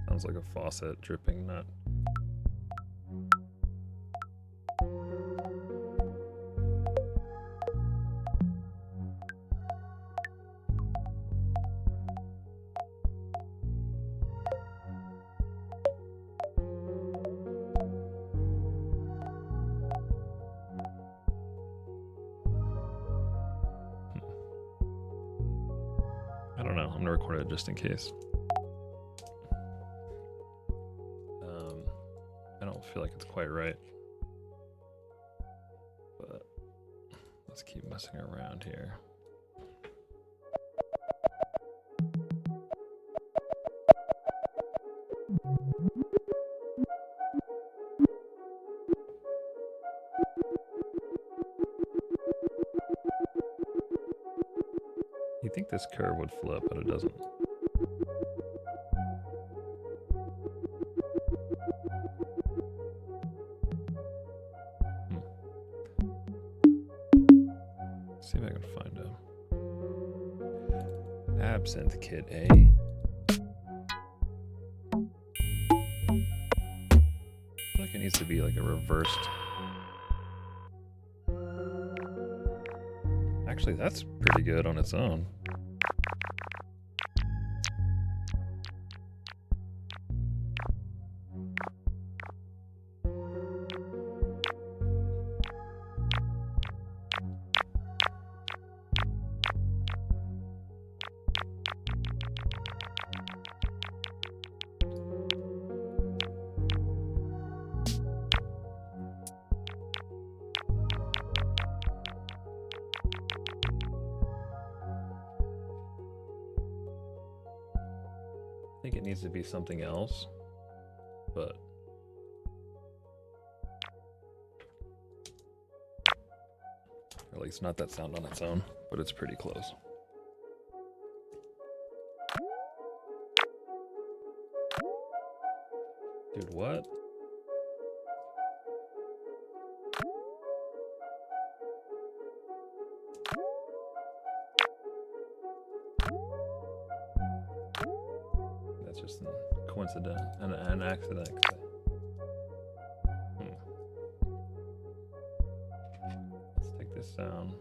Sounds like a faucet dripping, not. I don't know. I'm gonna record it just in case. I don't feel like it's quite right, but let's keep messing around here. You think this curve would flip, but it doesn't. See if I can find a absinthe kit, eh? I feel like it needs to be like a reversed. Actually, that's pretty good on its own. I think it needs to be something else, but or at least not that sound on its own, but it's pretty close. Dude, what? That's just a coincidence, an accident. Let's take this down.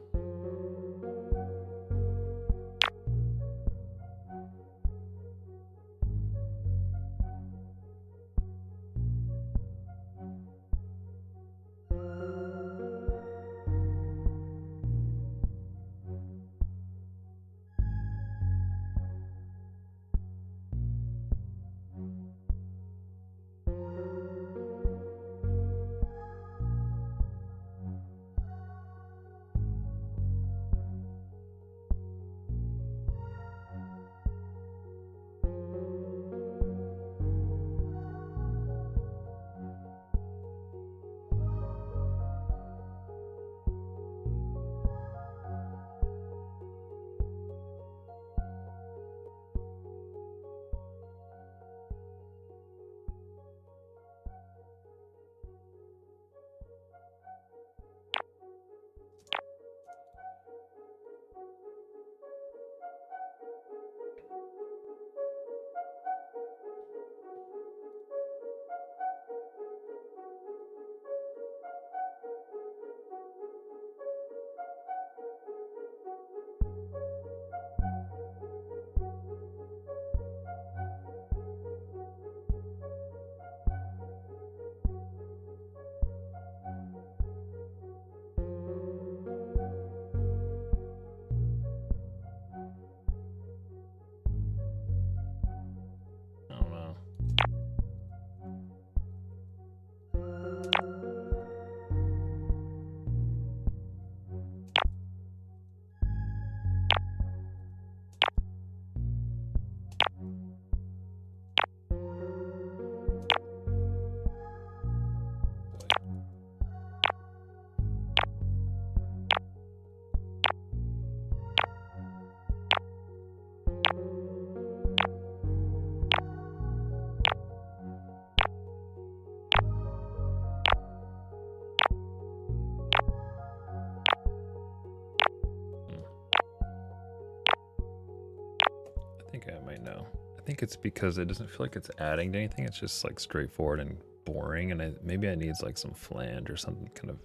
think I might know. I think it's because it doesn't feel like it's adding to anything. It's just like straightforward and boring, and maybe I need like some flange or some kind of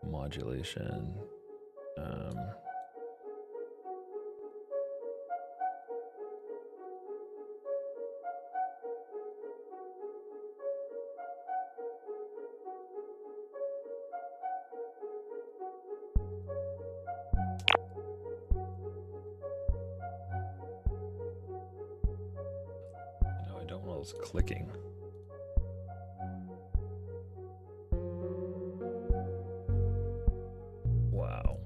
modulation. No, I don't want all this clicking. Wow.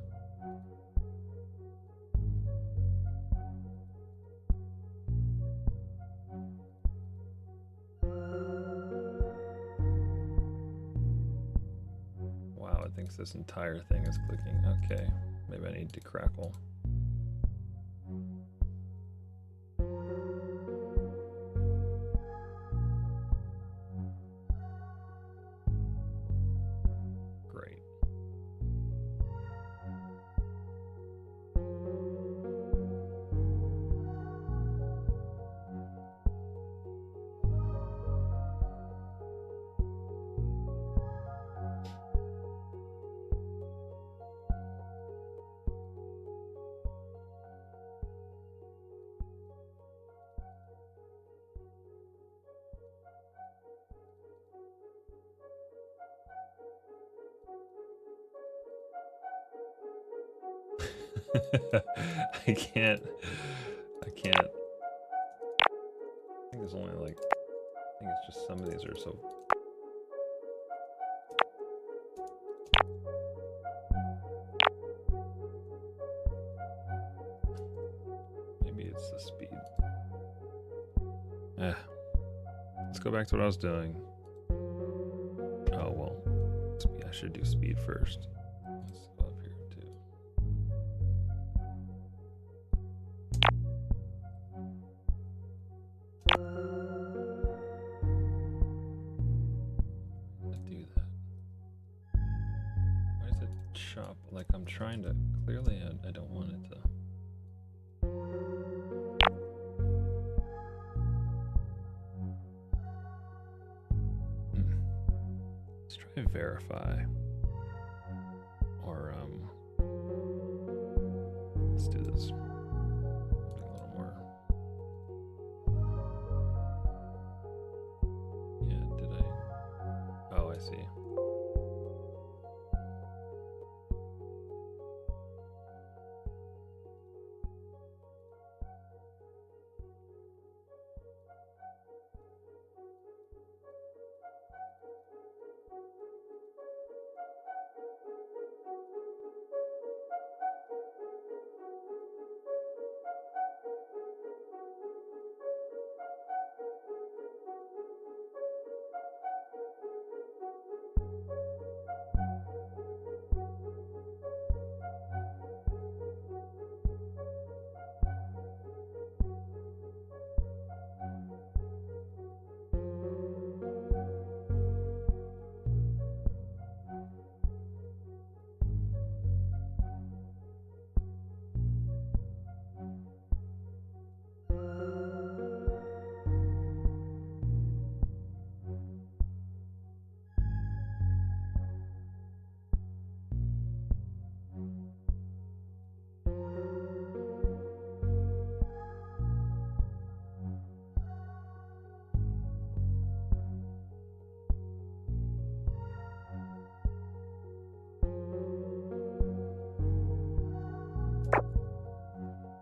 Wow, it thinks this entire thing is clicking. Okay, maybe I need to crackle. Great. I can't. I think there's only like, I think it's just some of these are so. Maybe it's the speed. Let's go back to what I was doing. Oh, well, I should do speed first. Let's go up here too. Do that. Why does it chop? Like I'm trying to, clearly I don't want it to. Let's try verify. Or let's do this. A little more. Yeah, did I? Oh, I see.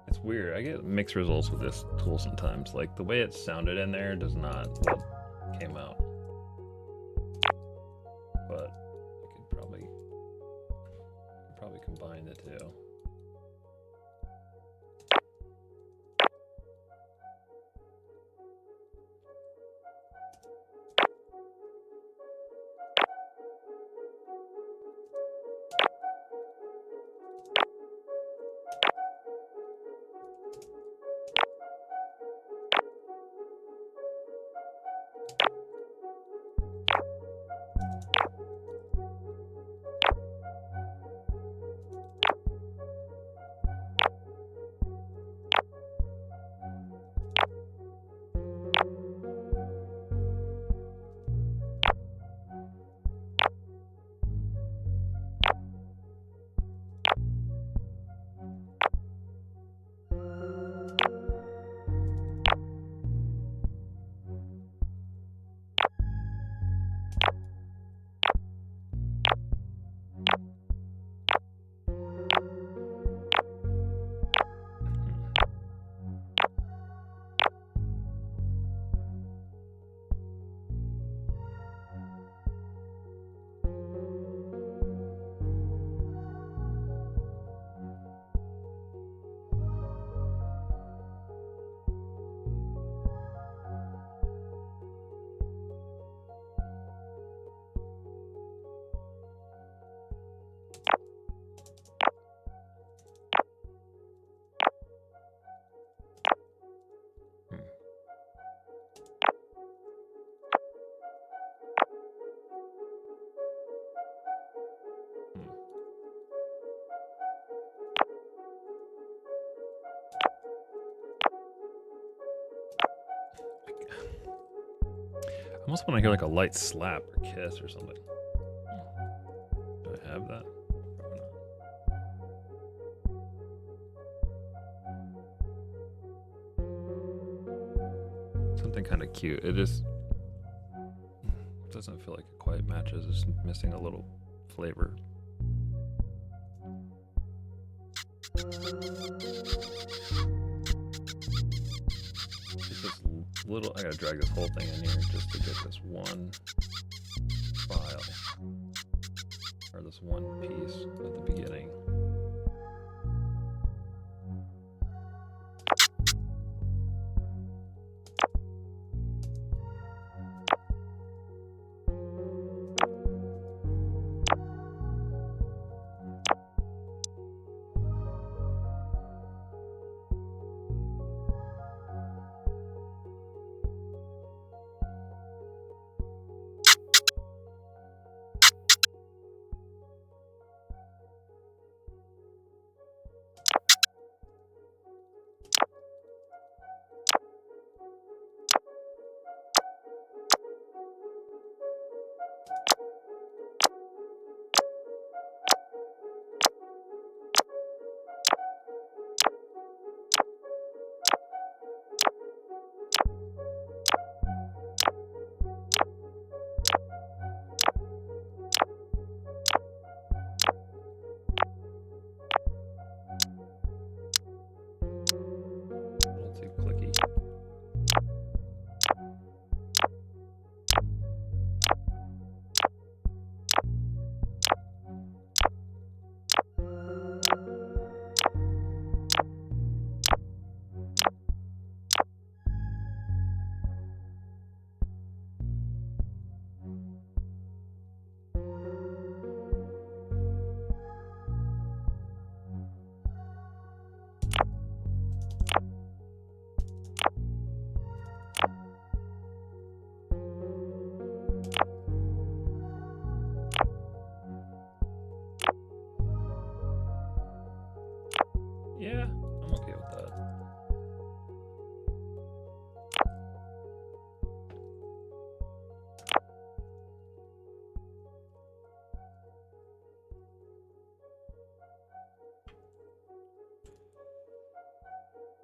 It's weird. I get mixed results with this tool sometimes. Like the way it sounded in there does not what came out. But I could probably combine the two. almost want to hear like a light slap or kiss or something. Do I have that? Probably not. Something kind of cute. It just doesn't feel like it quite matches. It's missing a little flavor. It's just little. I gotta drag this whole thing in here just to get this one file or this one piece at the beginning. Yeah, I'm okay with that.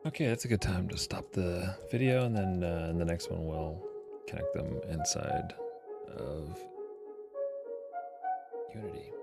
Okay, that's a good time to stop the video, and then in the next one we'll connect them inside of Unity.